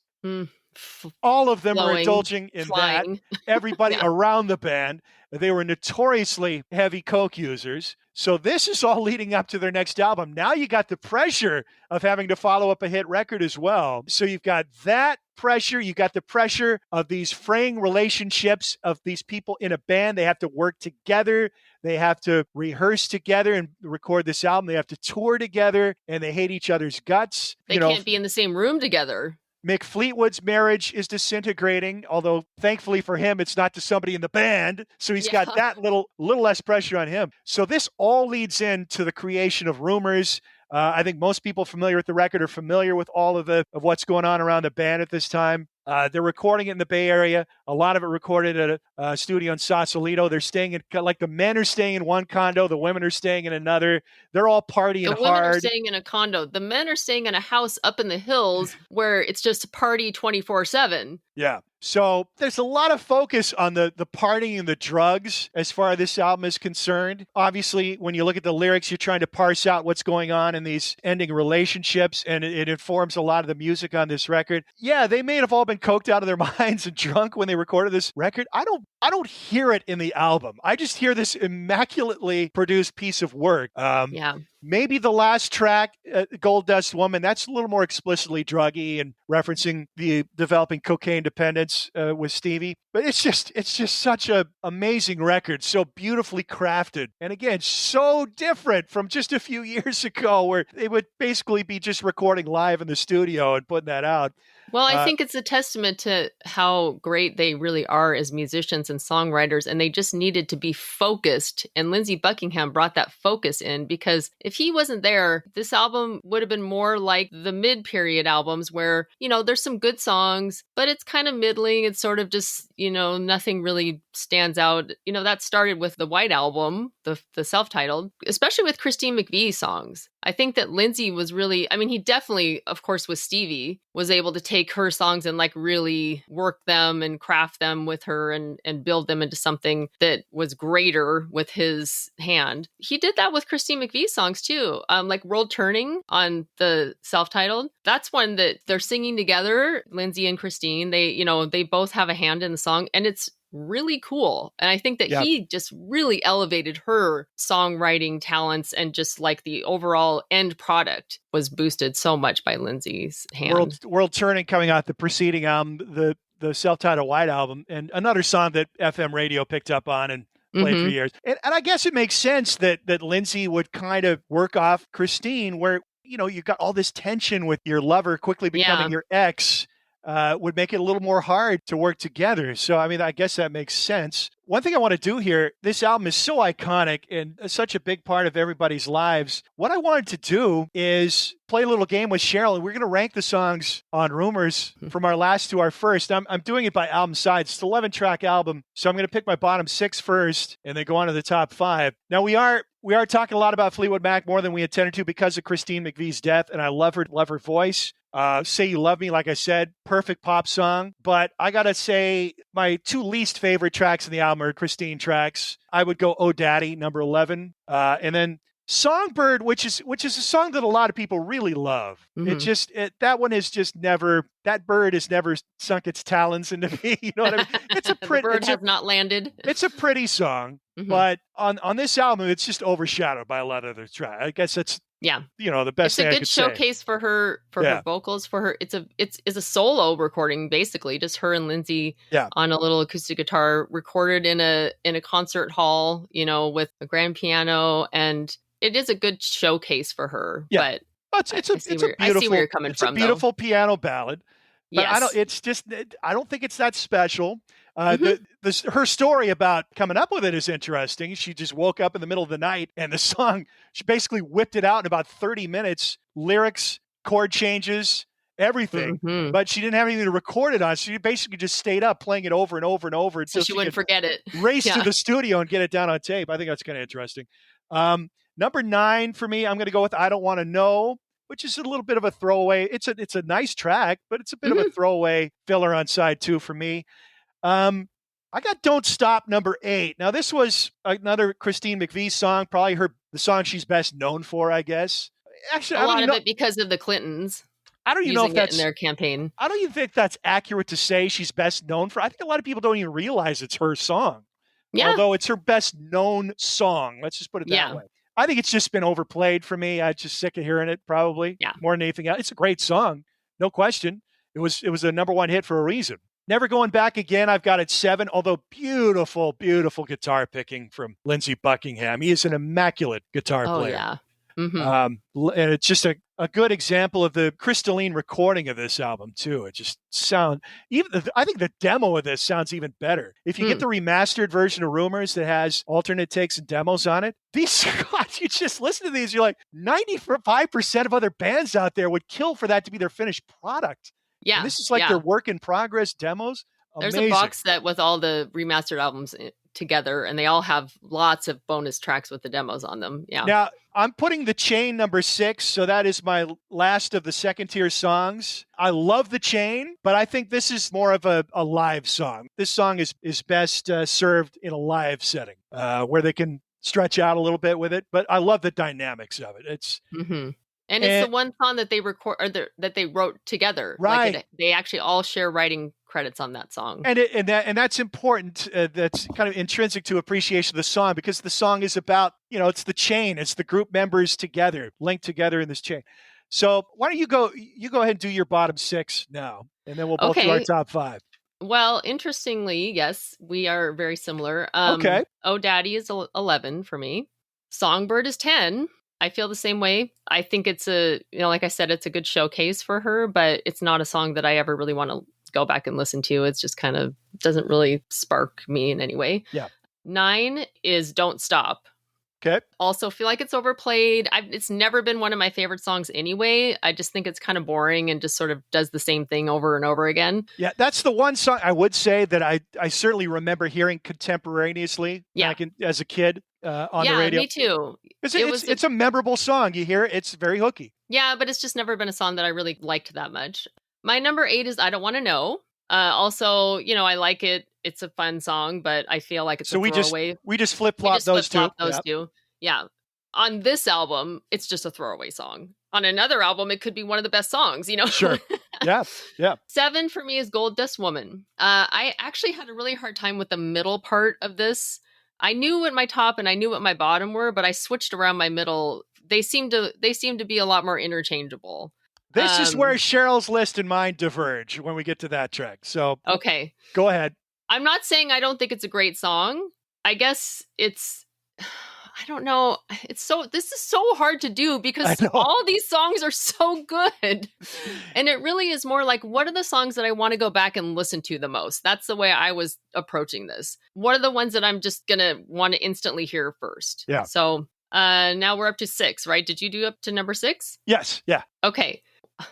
all of them are indulging in that. Everybody around the band, they were notoriously heavy coke users. So this is all leading up to their next album. Now you got the pressure of having to follow up a hit record as well. So you've got that pressure. You got the pressure of these fraying relationships of these people in a band. They have to work together. They have to rehearse together and record this album. They have to tour together, and they hate each other's guts. They can't be in the same room together. Mick Fleetwood's marriage is disintegrating, although thankfully for him, it's not to somebody in the band. So he's got that little less pressure on him. So this all leads into the creation of Rumours. I think most people familiar with the record are familiar with all of what's going on around the band at this time. They're recording it in the Bay Area. A lot of it recorded at a studio in Sausalito. They're staying in, like, the men are staying in one condo, the women are staying in another. They're all partying The women are hard. staying in a condo. The men are staying in a house up in the hills where it's just party 24/7. Yeah. So there's a lot of focus on the partying and the drugs as far as this album is concerned. Obviously, when you look at the lyrics, you're trying to parse out what's going on in these ending relationships, and it informs a lot of the music on this record. Yeah, they may have all been coked out of their minds and drunk when they recorded this record. I don't hear it in the album. I just hear this immaculately produced piece of work. Yeah. Maybe the last track, Gold Dust Woman, that's a little more explicitly druggy and referencing the developing cocaine dependence with Stevie. But it's just such an amazing record, so beautifully crafted. And again, so different from just a few years ago where they would basically be just recording live in the studio and putting that out. Well, I think it's a testament to how great they really are as musicians and songwriters, and they just needed to be focused. And Lindsey Buckingham brought that focus in, because if he wasn't there, this album would have been more like the mid-period albums where, there's some good songs, but it's kind of middling. It's sort of just, nothing really stands out. That started with the White Album, the self-titled, especially with Christine McVie songs. I think that Lindsey was really, he definitely, of course, with Stevie, was able to take her songs and really work them and craft them with her and build them into something that was greater with his hand. He did that with Christine McVie songs too. Like World Turning on the self-titled. That's one that they're singing together, Lindsey and Christine. They both have a hand in the song, and it's really cool. And I think that he just really elevated her songwriting talents, and just like the overall end product was boosted so much by Lindsey's hand. World Turning coming out the preceding album, the self-titled White Album, and another song that FM radio picked up on and played for years. And I guess it makes sense that Lindsey would kind of work off Christine, where, you've got all this tension with your lover quickly becoming your ex. Would make it a little more hard to work together. So, I guess that makes sense. One thing I want to do here, this album is so iconic and such a big part of everybody's lives. What I wanted to do is play a little game with Sheryl, and we're going to rank the songs on Rumours from our last to our first. I'm doing it by album size. It's an 11-track album, so I'm going to pick my bottom 6 first and then go on to the top 5. Now, we are talking a lot about Fleetwood Mac more than we intended to because of Christine McVie's death, and I love her voice. Say You Love Me, like I said, perfect pop song. But I got to say, my 2 least favorite tracks in the album are Christine tracks. I would go Oh Daddy, number 11. And then Songbird, which is a song that a lot of people really love. That one is just never, that bird has never sunk its talons into me. You know what I mean? It's a pretty, the bird has not landed. It's a pretty song, but on this album, it's just overshadowed by a lot of other tracks. I guess that's, the best thing I could say. It's a good showcase for her, her vocals, for her. It's a solo recording, basically, just her and Lindsey on a little acoustic guitar, recorded in a concert hall, with a grand piano, and it is a good showcase for her. Yeah. But it's a beautiful, I see where you're coming from. It's a beautiful piano ballad. But Yes. I don't think it's that special. Her story about coming up with it is interesting. She just woke up in the middle of the night, and the song, she basically whipped it out in about 30 minutes, lyrics, chord changes, everything. But she didn't have anything to record it on. So she basically just stayed up playing it over and over and over until she wouldn't forget it. Race to the studio and get it down on tape. I think that's kind of interesting. Number 9 for me, I'm going to go with I Don't Want to Know, which is a little bit of a throwaway. It's a nice track, but it's a bit of a throwaway filler on side 2 for me. I got Don't Stop, number 8. Now, this was another Christine McVie song, probably the song she's best known for, I guess. Actually, a lot of it because of the Clintons. I don't even know if that's in their campaign. I don't even think that's accurate to say she's best known for. I think a lot of people don't even realize it's her song. Yeah. Although it's her best known song. Let's just put it that way. I think it's just been overplayed for me. I'm just sick of hearing it, probably. Yeah. More than anything else. It's a great song. No question. It was a number 1 hit for a reason. Never Going Back Again, I've got it 7, although beautiful, beautiful guitar picking from Lindsey Buckingham. He is an immaculate guitar player. Yeah. And it's just a good example of the crystalline recording of this album, too. It just I think the demo of this sounds even better. If you get the remastered version of Rumours that has alternate takes and demos on it, you just listen to these, you're like, 95% of other bands out there would kill for that to be their finished product. Yeah. And this is like their work in progress demos. There's Amazing. a box set with all the remastered albums together, and they all have lots of bonus tracks with the demos on them. Yeah. Now, I'm putting The Chain number 6, so that is my last of the second tier songs. I love The Chain, but I think this is more of a live song. This song is best served in a live setting where they can stretch out a little bit with it, but I love the dynamics of it. It's And it's the one song that they record or that they wrote together. Right. Like they actually all share writing credits on that song. And that's important. That's kind of intrinsic to appreciation of the song, because the song is about, it's the chain. It's the group members together, linked together in this chain. So why don't you go ahead and do your bottom 6 now, and then we'll both do our top 5. Well, interestingly, yes, we are very similar. Okay. Oh Daddy is 11 for me. Songbird is 10. I feel the same way. I think it's like I said, it's a good showcase for her, but it's not a song that I ever really want to go back and listen to. It's just kind of doesn't really spark me in any way. Yeah. 9 is Don't Stop. Okay. Also feel like it's overplayed. It's never been one of my favorite songs anyway. I just think it's kind of boring and just sort of does the same thing over and over again. Yeah, that's the one song I would say that I certainly remember hearing contemporaneously back as a kid on the radio. Yeah, me too. It's a memorable song. You hear it, it's very hooky. Yeah, but it's just never been a song that I really liked that much. My number 8 is I Don't Want to Know. Also, I like it. It's a fun song, but I feel like it's a throwaway. We just flip-flop those two. Yeah. On this album, it's just a throwaway song. On another album, it could be one of the best songs, Sure. Yeah. 7 for me is Gold Dust Woman. I actually had a really hard time with the middle part of this. I knew what my top and I knew what my bottom were, but I switched around my middle. They seem to be a lot more interchangeable. This is where Sheryl's list and mine diverge when we get to that track. So okay, go ahead. I'm not saying I don't think it's a great song. I guess I don't know. This is so hard to do because all these songs are so good. And it really is more like, what are the songs that I want to go back and listen to the most? That's the way I was approaching this. What are the ones that I'm just going to want to instantly hear first? Yeah. So now we're up to 6, right? Did you do up to number 6? Yes. Yeah. Okay.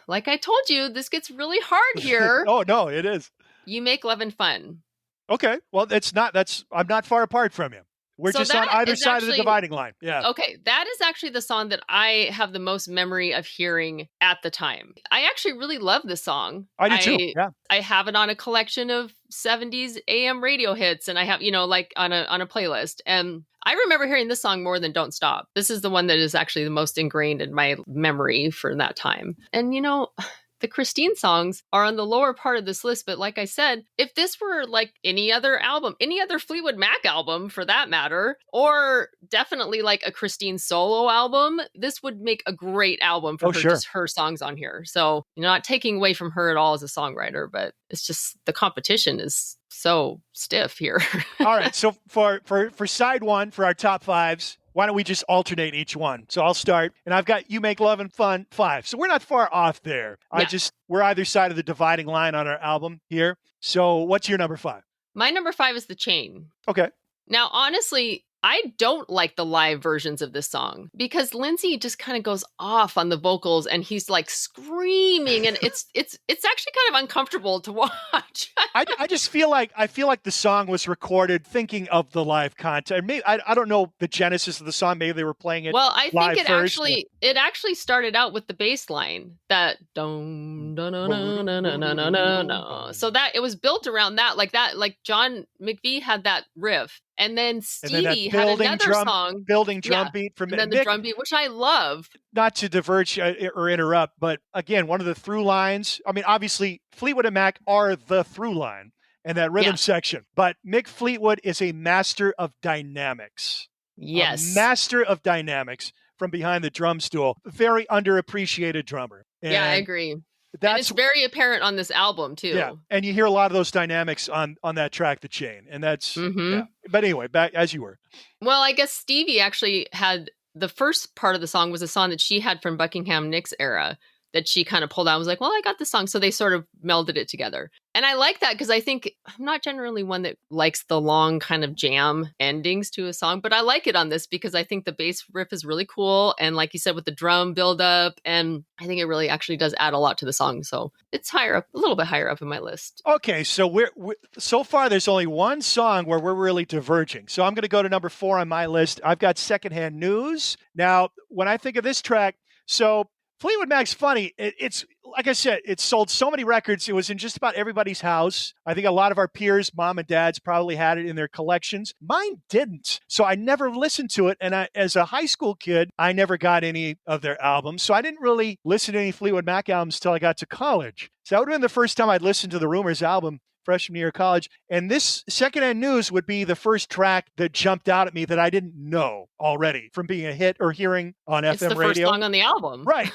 Like I told you, this gets really hard here. Oh, no, it is. You Make Lovin' Fun. Okay. Well, I'm not far apart from you. We're just on either side of the dividing line. Yeah. Okay. That is actually the song that I have the most memory of hearing at the time. I actually really love this song. I do too. Yeah. I have it on a collection of 70s AM radio hits, and I have, like on a playlist. And I remember hearing this song more than Don't Stop. This is the one that is actually the most ingrained in my memory for that time. And the Christine songs are on the lower part of this list, but like I said, if this were like any other album, any other Fleetwood Mac album for that matter, or definitely like a Christine solo album, this would make a great album for just her songs on here. So, not taking away from her at all as a songwriter, but it's just the competition is so stiff here. All right. So for side 1, for our top 5s, why don't we just alternate each one? So I'll start, and I've got You Make Lovin' Fun 5. So we're not far off there. Yeah. We're either side of the dividing line on our album here. So what's your number 5? My number 5 is The Chain. Okay. Now, honestly, I don't like the live versions of this song because Lindsey just kind of goes off on the vocals and he's like screaming, and it's actually kind of uncomfortable to watch. I just feel like the song was recorded thinking of the live content. Maybe I don't know the genesis of the song. Maybe they were playing it. Well, I think it actually started out with the bass line that dun dun dun dun dun dun dun dun dun. So that it was built around that, like John McVie had that riff. And then Stevie had another song. Building drum beat from and then the drum beat, which I love. Not to diverge or interrupt, but again, one of the through lines, I mean, obviously, Fleetwood and Mac are the through line in that rhythm section. But Mick Fleetwood is a master of dynamics. Yes. A master of dynamics from behind the drum stool. Very underappreciated drummer. And I agree. And it's very apparent on this album too. Yeah, and you hear a lot of those dynamics on that track, The Chain, and that's. Yeah. But anyway, back as you were. Well, I guess Stevie actually had the first part of the song was a song that she had from Buckingham Nicks era that she kind of pulled out and was like, well, I got this song. So they sort of melded it together. And I like that because I think I'm not generally one that likes the long kind of jam endings to a song, but I like it on this because I think the bass riff is really cool. And like you said, with the drum buildup, and I think it really actually does add a lot to the song. So it's higher up, a little bit higher up in my list. Okay, so we're so far there's only one song where we're really diverging. So I'm going to go to number 4 on my list. I've got Secondhand News. Now, when I think of this track, so Fleetwood Mac's funny. It's like I said, it sold so many records. It was in just about everybody's house. I think a lot of our peers, mom and dads, probably had it in their collections. Mine didn't. So I never listened to it. And as a high school kid, I never got any of their albums. So I didn't really listen to any Fleetwood Mac albums till I got to college. So that would have been the first time I'd listened to the Rumours album, freshman year of college. And this Secondhand News would be the first track that jumped out at me that I didn't know already from being a hit or hearing on It's FM the radio. first song on the album. Right.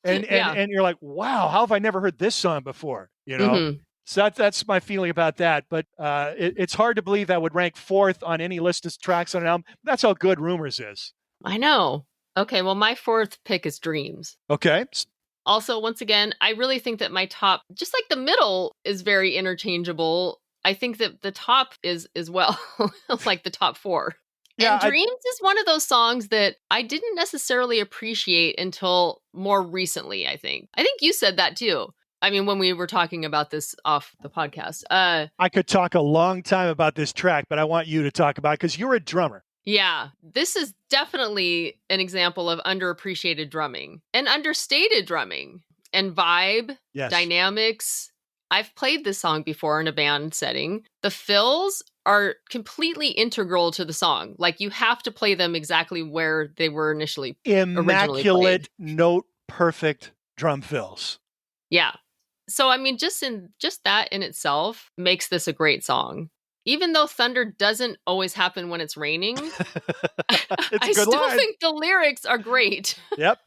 And you're like, wow, how have I never heard this song before? You know? Mhm. So that's my feeling about that. But it's hard to believe that would rank 4th on any list of tracks on an album. That's how good Rumours is. I know. Okay, well, my 4th pick is Dreams. Okay. Also, once again, I really think that my top, just like the middle, is very interchangeable. I think that the top is as well, like the top 4. Yeah, and Dreams is one of those songs that I didn't necessarily appreciate until more recently, I think. I think you said that too. I mean, when we were talking about this off the podcast. I could talk a long time about this track, but I want you to talk about it because you're a drummer. Yeah, this is definitely an example of underappreciated drumming and understated drumming and vibe, Yes. dynamics. I've played this song before in a band setting. The fills are completely integral to the song. Like you have to play them exactly where they were originally Immaculate, played. note perfect drum fills. Yeah. So I mean, just that in itself makes this a great song. Even though thunder doesn't always happen when it's raining, I still think the lyrics are great. Yep.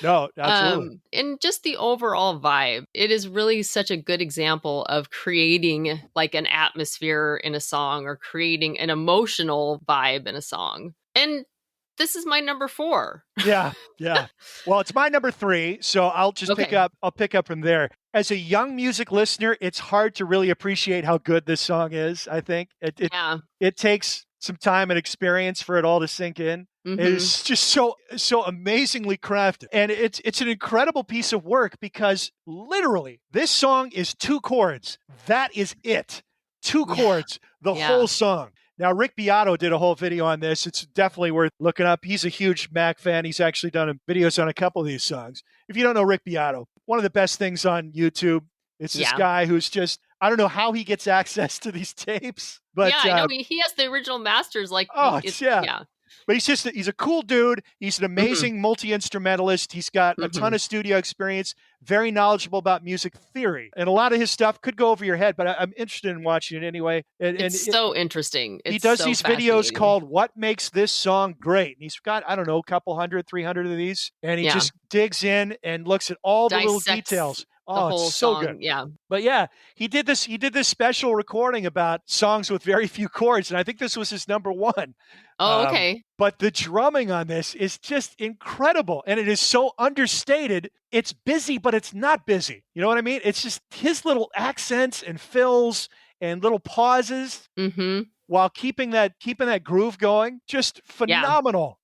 No, absolutely. And just the overall vibe, it is really such a good example of creating like an atmosphere in a song or creating an emotional vibe in a song. And this is my number 4. Yeah. Well, it's my number 3, so I'll just pick up from there. As a young music listener, it's hard to really appreciate how good this song is, I think. It takes some time and experience for it all to sink in. Mm-hmm. It is just so amazingly crafted. And it's an incredible piece of work because literally this song is 2 chords. That is it. 2 chords, the whole song. Now, Rick Beato did a whole video on this. It's definitely worth looking up. He's a huge Mac fan. He's actually done videos on a couple of these songs. If you don't know Rick Beato, one of the best things on YouTube, it's this guy who's just, I don't know how he gets access to these tapes. But I know he has the original masters. Like, But he's a cool dude. He's an amazing multi-instrumentalist. He's got a ton of studio experience, very knowledgeable about music theory. And a lot of his stuff could go over your head, but I'm interested in watching it anyway. It's so interesting. He does these videos called What Makes This Song Great? And he's got, I don't know, a couple 300 of these. And he just digs in and looks at all the little details. Oh, it's so song. good. Yeah. But he did this special recording about songs with very few chords, and I think this was his number 1. Oh, okay. But the drumming on this is just incredible, and it is so understated. It's busy, but it's not busy. You know what I mean? It's just his little accents and fills and little pauses while keeping that groove going. Just phenomenal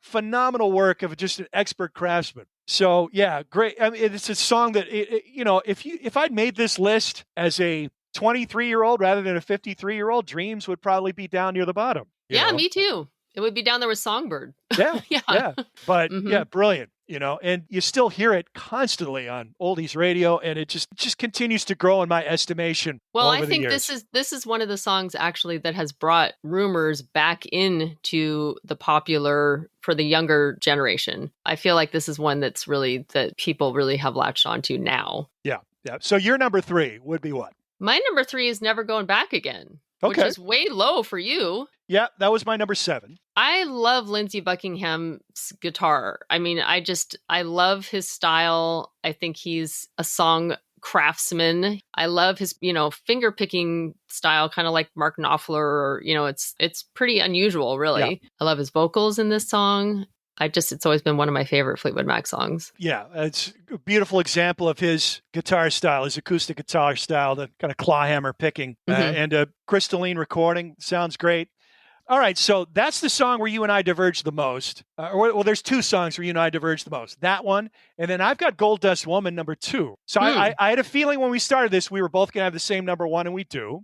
work of just an expert craftsman. So great. I mean, it's a song that if I'd made this list as a 23-year-old rather than a 53-year-old, Dreams would probably be down near the bottom. You know? Me too. It would be down there with Songbird. Yeah. But brilliant. And you still hear it constantly on oldies radio, and it just continues to grow in my estimation. Well, I think this is one of the songs actually that has brought Rumours back into the popular for the younger generation. I feel like this is one that people really have latched onto now. Yeah. So your number 3 would be what? My number 3 is Never Going Back Again. Okay. Which is way low for you. Yeah, that was my number 7. I love Lindsey Buckingham's guitar. I mean, I love his style. I think he's a song craftsman. I love his, finger picking style, kind of like Mark Knopfler, or, it's pretty unusual, really. Yeah. I love his vocals in this song. It's always been one of my favorite Fleetwood Mac songs. Yeah, it's a beautiful example of his guitar style, his acoustic guitar style, the kind of clawhammer picking and a crystalline recording. Sounds great. All right, so that's the song where you and I diverge the most. Well, there's two songs where you and I diverge the most. That one, and then I've got Gold Dust Woman number 2. So I had a feeling when we started this, we were both going to have the same number 1, and we do.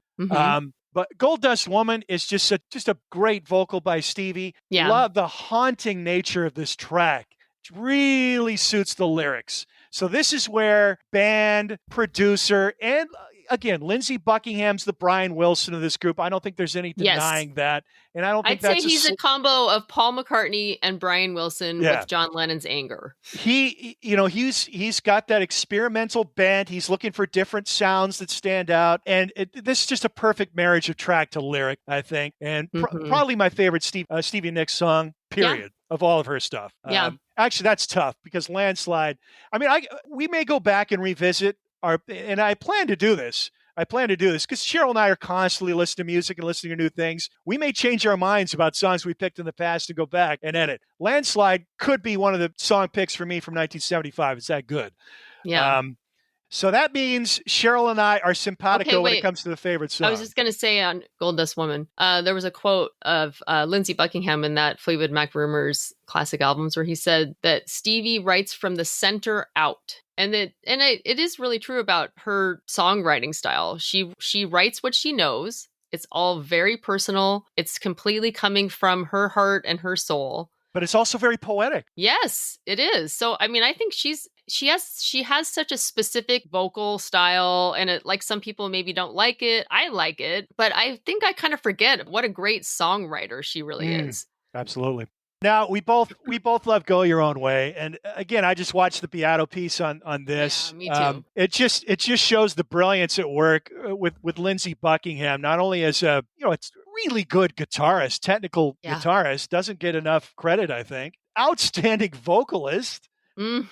But Gold Dust Woman is just a great vocal by Stevie. Yeah. Love the haunting nature of this track. It really suits the lyrics. So this is where band, producer, and again, Lindsey Buckingham's the Brian Wilson of this group. I don't think there's any denying that. And I don't think I'd say he's a combo of Paul McCartney and Brian Wilson with John Lennon's anger. He's got that experimental bent. He's looking for different sounds that stand out. And this is just a perfect marriage of track to lyric, I think. And probably my favorite Stevie Nicks song, period, of all of her stuff. Actually, that's tough because Landslide, we may go back and revisit and I plan to do this. Because Sheryl and I are constantly listening to music and listening to new things. We may change our minds about songs we picked in the past and go back and edit. Landslide could be one of the song picks for me from 1975. It's that good. Yeah. So that means Sheryl and I are simpatico when it comes to the favorite song. I was just going to say on Gold Dust Woman, there was a quote of Lindsey Buckingham in that Fleetwood Mac Rumours classic albums where he said that Stevie writes from the center out. And it is really true about her songwriting style. She writes what she knows. It's all very personal. It's completely coming from her heart and her soul. But it's also very poetic. Yes, it is. So I think she has such a specific vocal style, and like some people maybe don't like it. I like it, but I think I kind of forget what a great songwriter she really is. Absolutely. Now, we both love Go Your Own Way. And again, I just watched the Beato piece on this. Yeah, me too. It just shows the brilliance at work with Lindsey Buckingham, not only as a, it's really good guitarist, technical guitarist, doesn't get enough credit, I think. Outstanding vocalist.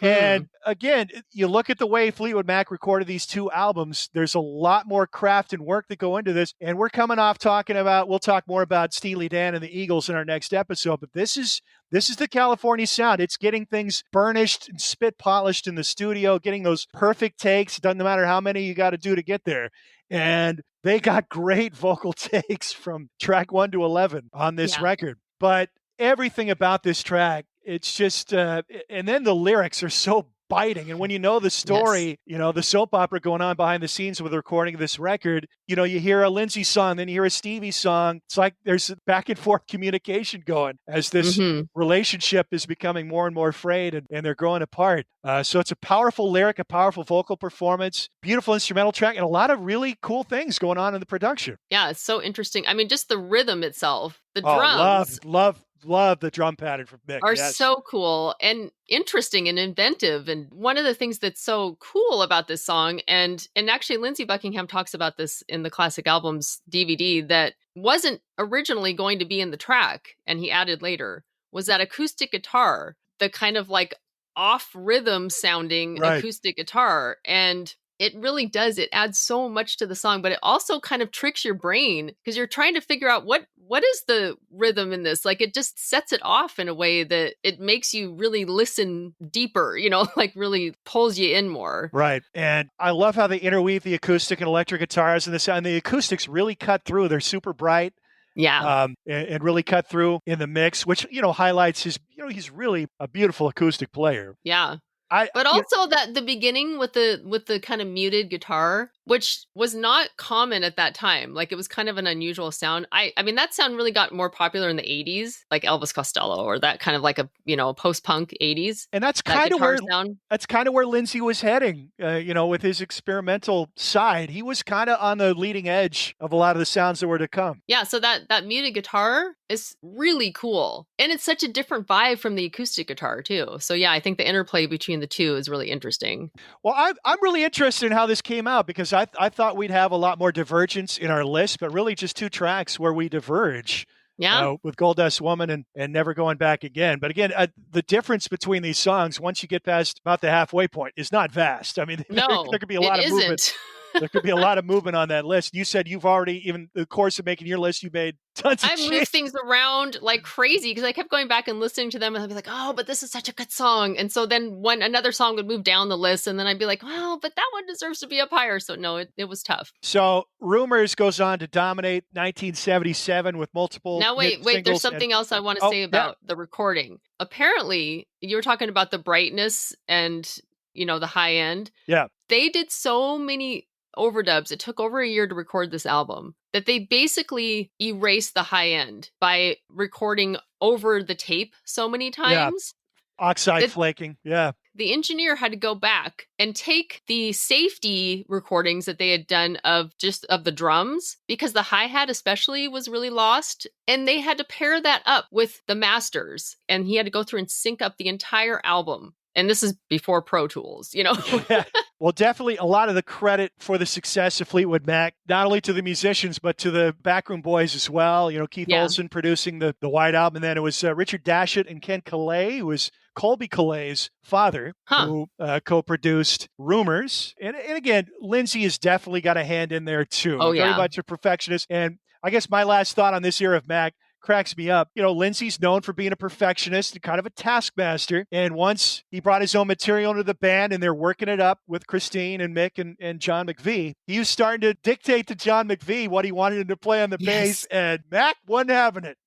And again, you look at the way Fleetwood Mac recorded these 2 albums, there's a lot more craft and work that go into this. And we're coming off we'll talk more about Steely Dan and the Eagles in our next episode, but this is the California sound. It's getting things burnished and spit polished in the studio, getting those perfect takes. It doesn't matter how many you got to do to get there. And they got great vocal takes from track 1 to 11 on this record. But everything about this track, it's just, and then the lyrics are so biting. And when you know the story, the soap opera going on behind the scenes with the recording of this record, you hear a Lindsey song, then you hear a Stevie song. It's like there's back and forth communication going as this relationship is becoming more and more frayed and they're growing apart. So it's a powerful lyric, a powerful vocal performance, beautiful instrumental track, and a lot of really cool things going on in the production. Yeah, it's so interesting. Just the rhythm itself, the drums. Love the drum pattern from Mick. Are so cool and interesting and inventive. And one of the things that's so cool about this song, and actually Lindsey Buckingham talks about this in the Classic Albums DVD that wasn't originally going to be in the track, and he added later, was that acoustic guitar, the kind of like off rhythm sounding acoustic guitar. And it really does. It adds so much to the song, but it also kind of tricks your brain because you're trying to figure out what is the rhythm in this? Like it just sets it off in a way that it makes you really listen deeper, like really pulls you in more. Right. And I love how they interweave the acoustic and electric guitars in this, and the acoustics really cut through. They're super bright. Yeah. And really cut through in the mix, which, highlights his, he's really a beautiful acoustic player. Yeah. But also that the beginning with the kind of muted guitar, which was not common at that time. Like it was kind of an unusual sound. I mean, that sound really got more popular in the 80s, like Elvis Costello or that kind of like a, post-punk 80s. And that's kind of where Lindsey was heading, with his experimental side. He was kind of on the leading edge of a lot of the sounds that were to come. Yeah, so that muted guitar is really cool. And it's such a different vibe from the acoustic guitar too. So yeah, I think the interplay between the two is really interesting. Well, I'm really interested in how this came out because I thought we'd have a lot more divergence in our list, but really just 2 tracks where we diverge. Yeah. With Gold Dust Woman and Never Going Back Again. But again, the difference between these songs, once you get past about the halfway point, is not vast. I mean, no, there could be a lot of movement There could be a lot of movement on that list. You said you've already, even the course of making your list, you made tons of I changes. moved things around like crazy because I kept going back and listening to them, and I'd be like, oh, but this is such a good song. And so then when another song would move down the list, and then I'd be like, well, but that one deserves to be up higher. So no, it was tough. So Rumours goes on to dominate 1977 with multiple Now, wait, singles there's something else I want to say about the recording. Apparently, you were talking about the brightness and, the high end. Yeah. They did so many overdubs. It took over a year to record this album that they basically erased the high end by recording over the tape so many times. Oxide flaking. Yeah. The engineer had to go back and take the safety recordings that they had done of the drums, because the hi-hat especially was really lost, and they had to pair that up with the masters, and he had to go through and sync up the entire album. And this is before Pro Tools, Yeah. Well, definitely a lot of the credit for the success of Fleetwood Mac, not only to the musicians, but to the backroom boys as well. Keith Olsen producing the White Album. And then it was Richard Dashett and Ken Calais, who was Colby Calais's father, who co-produced Rumours. And again, Lindsey has definitely got a hand in there too. Oh, Very much a perfectionist. And I guess my last thought on this era of Mac cracks me up. Lindsey's known for being a perfectionist and kind of a taskmaster. And once he brought his own material into the band and they're working it up with Christine and Mick and John McVie, he was starting to dictate to John McVie what he wanted him to play on the bass, and Mac wasn't having it.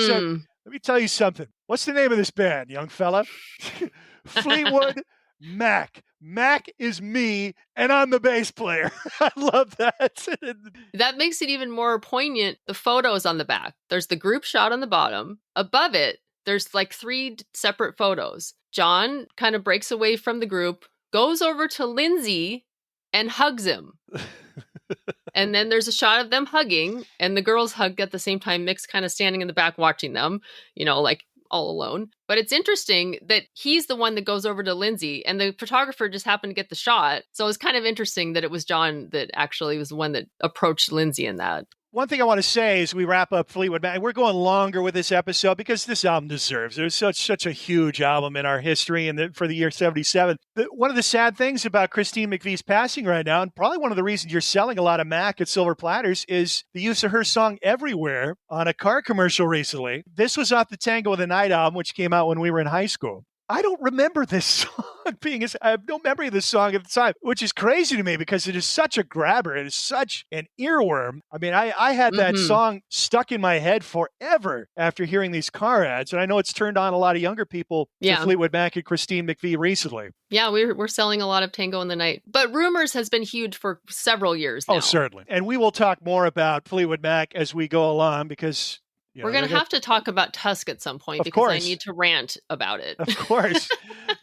So let me tell you something. What's the name of this band, young fella? Fleetwood Mac. Mac is me, and I'm the bass player. I love that. That makes it even more poignant. The photos on the back. There's the group shot on the bottom. Above it, there's like 3 separate photos. John kind of breaks away from the group, goes over to Lindsey, and hugs him. And then there's a shot of them hugging, and the girls hug at the same time. Mick's kind of standing in the back watching them, like all alone. But it's interesting that he's the one that goes over to Lindsey, and the photographer just happened to get the shot. So it's kind of interesting that it was John that actually was the one that approached Lindsey in that. One thing I want to say as we wrap up Fleetwood Mac, we're going longer with this episode because this album deserves. There's such a huge album in our history, and for the year 77. One of the sad things about Christine McVie's passing right now, and probably one of the reasons you're selling a lot of Mac at Silver Platters, is the use of her song "Everywhere" on a car commercial recently. This was off the Tango of the Night album, which came out when we were in high school. I don't remember this song I have no memory of this song at the time, which is crazy to me because it is such a grabber. It is such an earworm. I mean, I had that song stuck in my head forever after hearing these car ads. And I know it's turned on a lot of younger people to Fleetwood Mac and Christine McVie recently. Yeah, we're selling a lot of Tango in the Night. But Rumours has been huge for several years now. Oh, certainly. And we will talk more about Fleetwood Mac as we go along because... we're going to have to talk about Tusk at some point because I need to rant about it. Of course.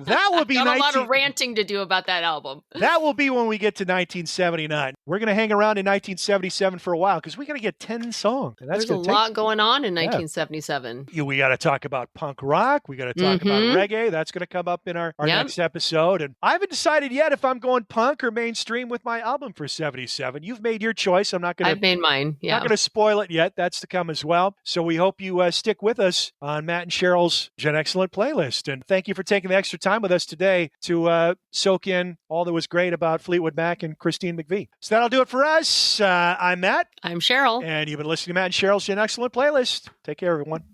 That will be got a lot of ranting to do about that album. That will be when we get to 1979. We're going to hang around in 1977 for a while because we got to get 10 songs. There's a lot going on in 1977. We got to talk about punk rock. We got to talk about reggae. That's going to come up in our next episode. And I haven't decided yet if I'm going punk or mainstream with my album for 77. You've made your choice. I've made mine. Yeah. Not going to spoil it yet. That's to come as well. So we hope you stick with us on Matt and Sheryl's Gen Excellent playlist. And thank you for taking the extra time with us today to soak in all that was great about Fleetwood Mac and Christine McVie. So that'll do it for us. I'm Matt. I'm Sheryl. And you've been listening to Matt and Sheryl's Gen Excellent playlist. Take care, everyone.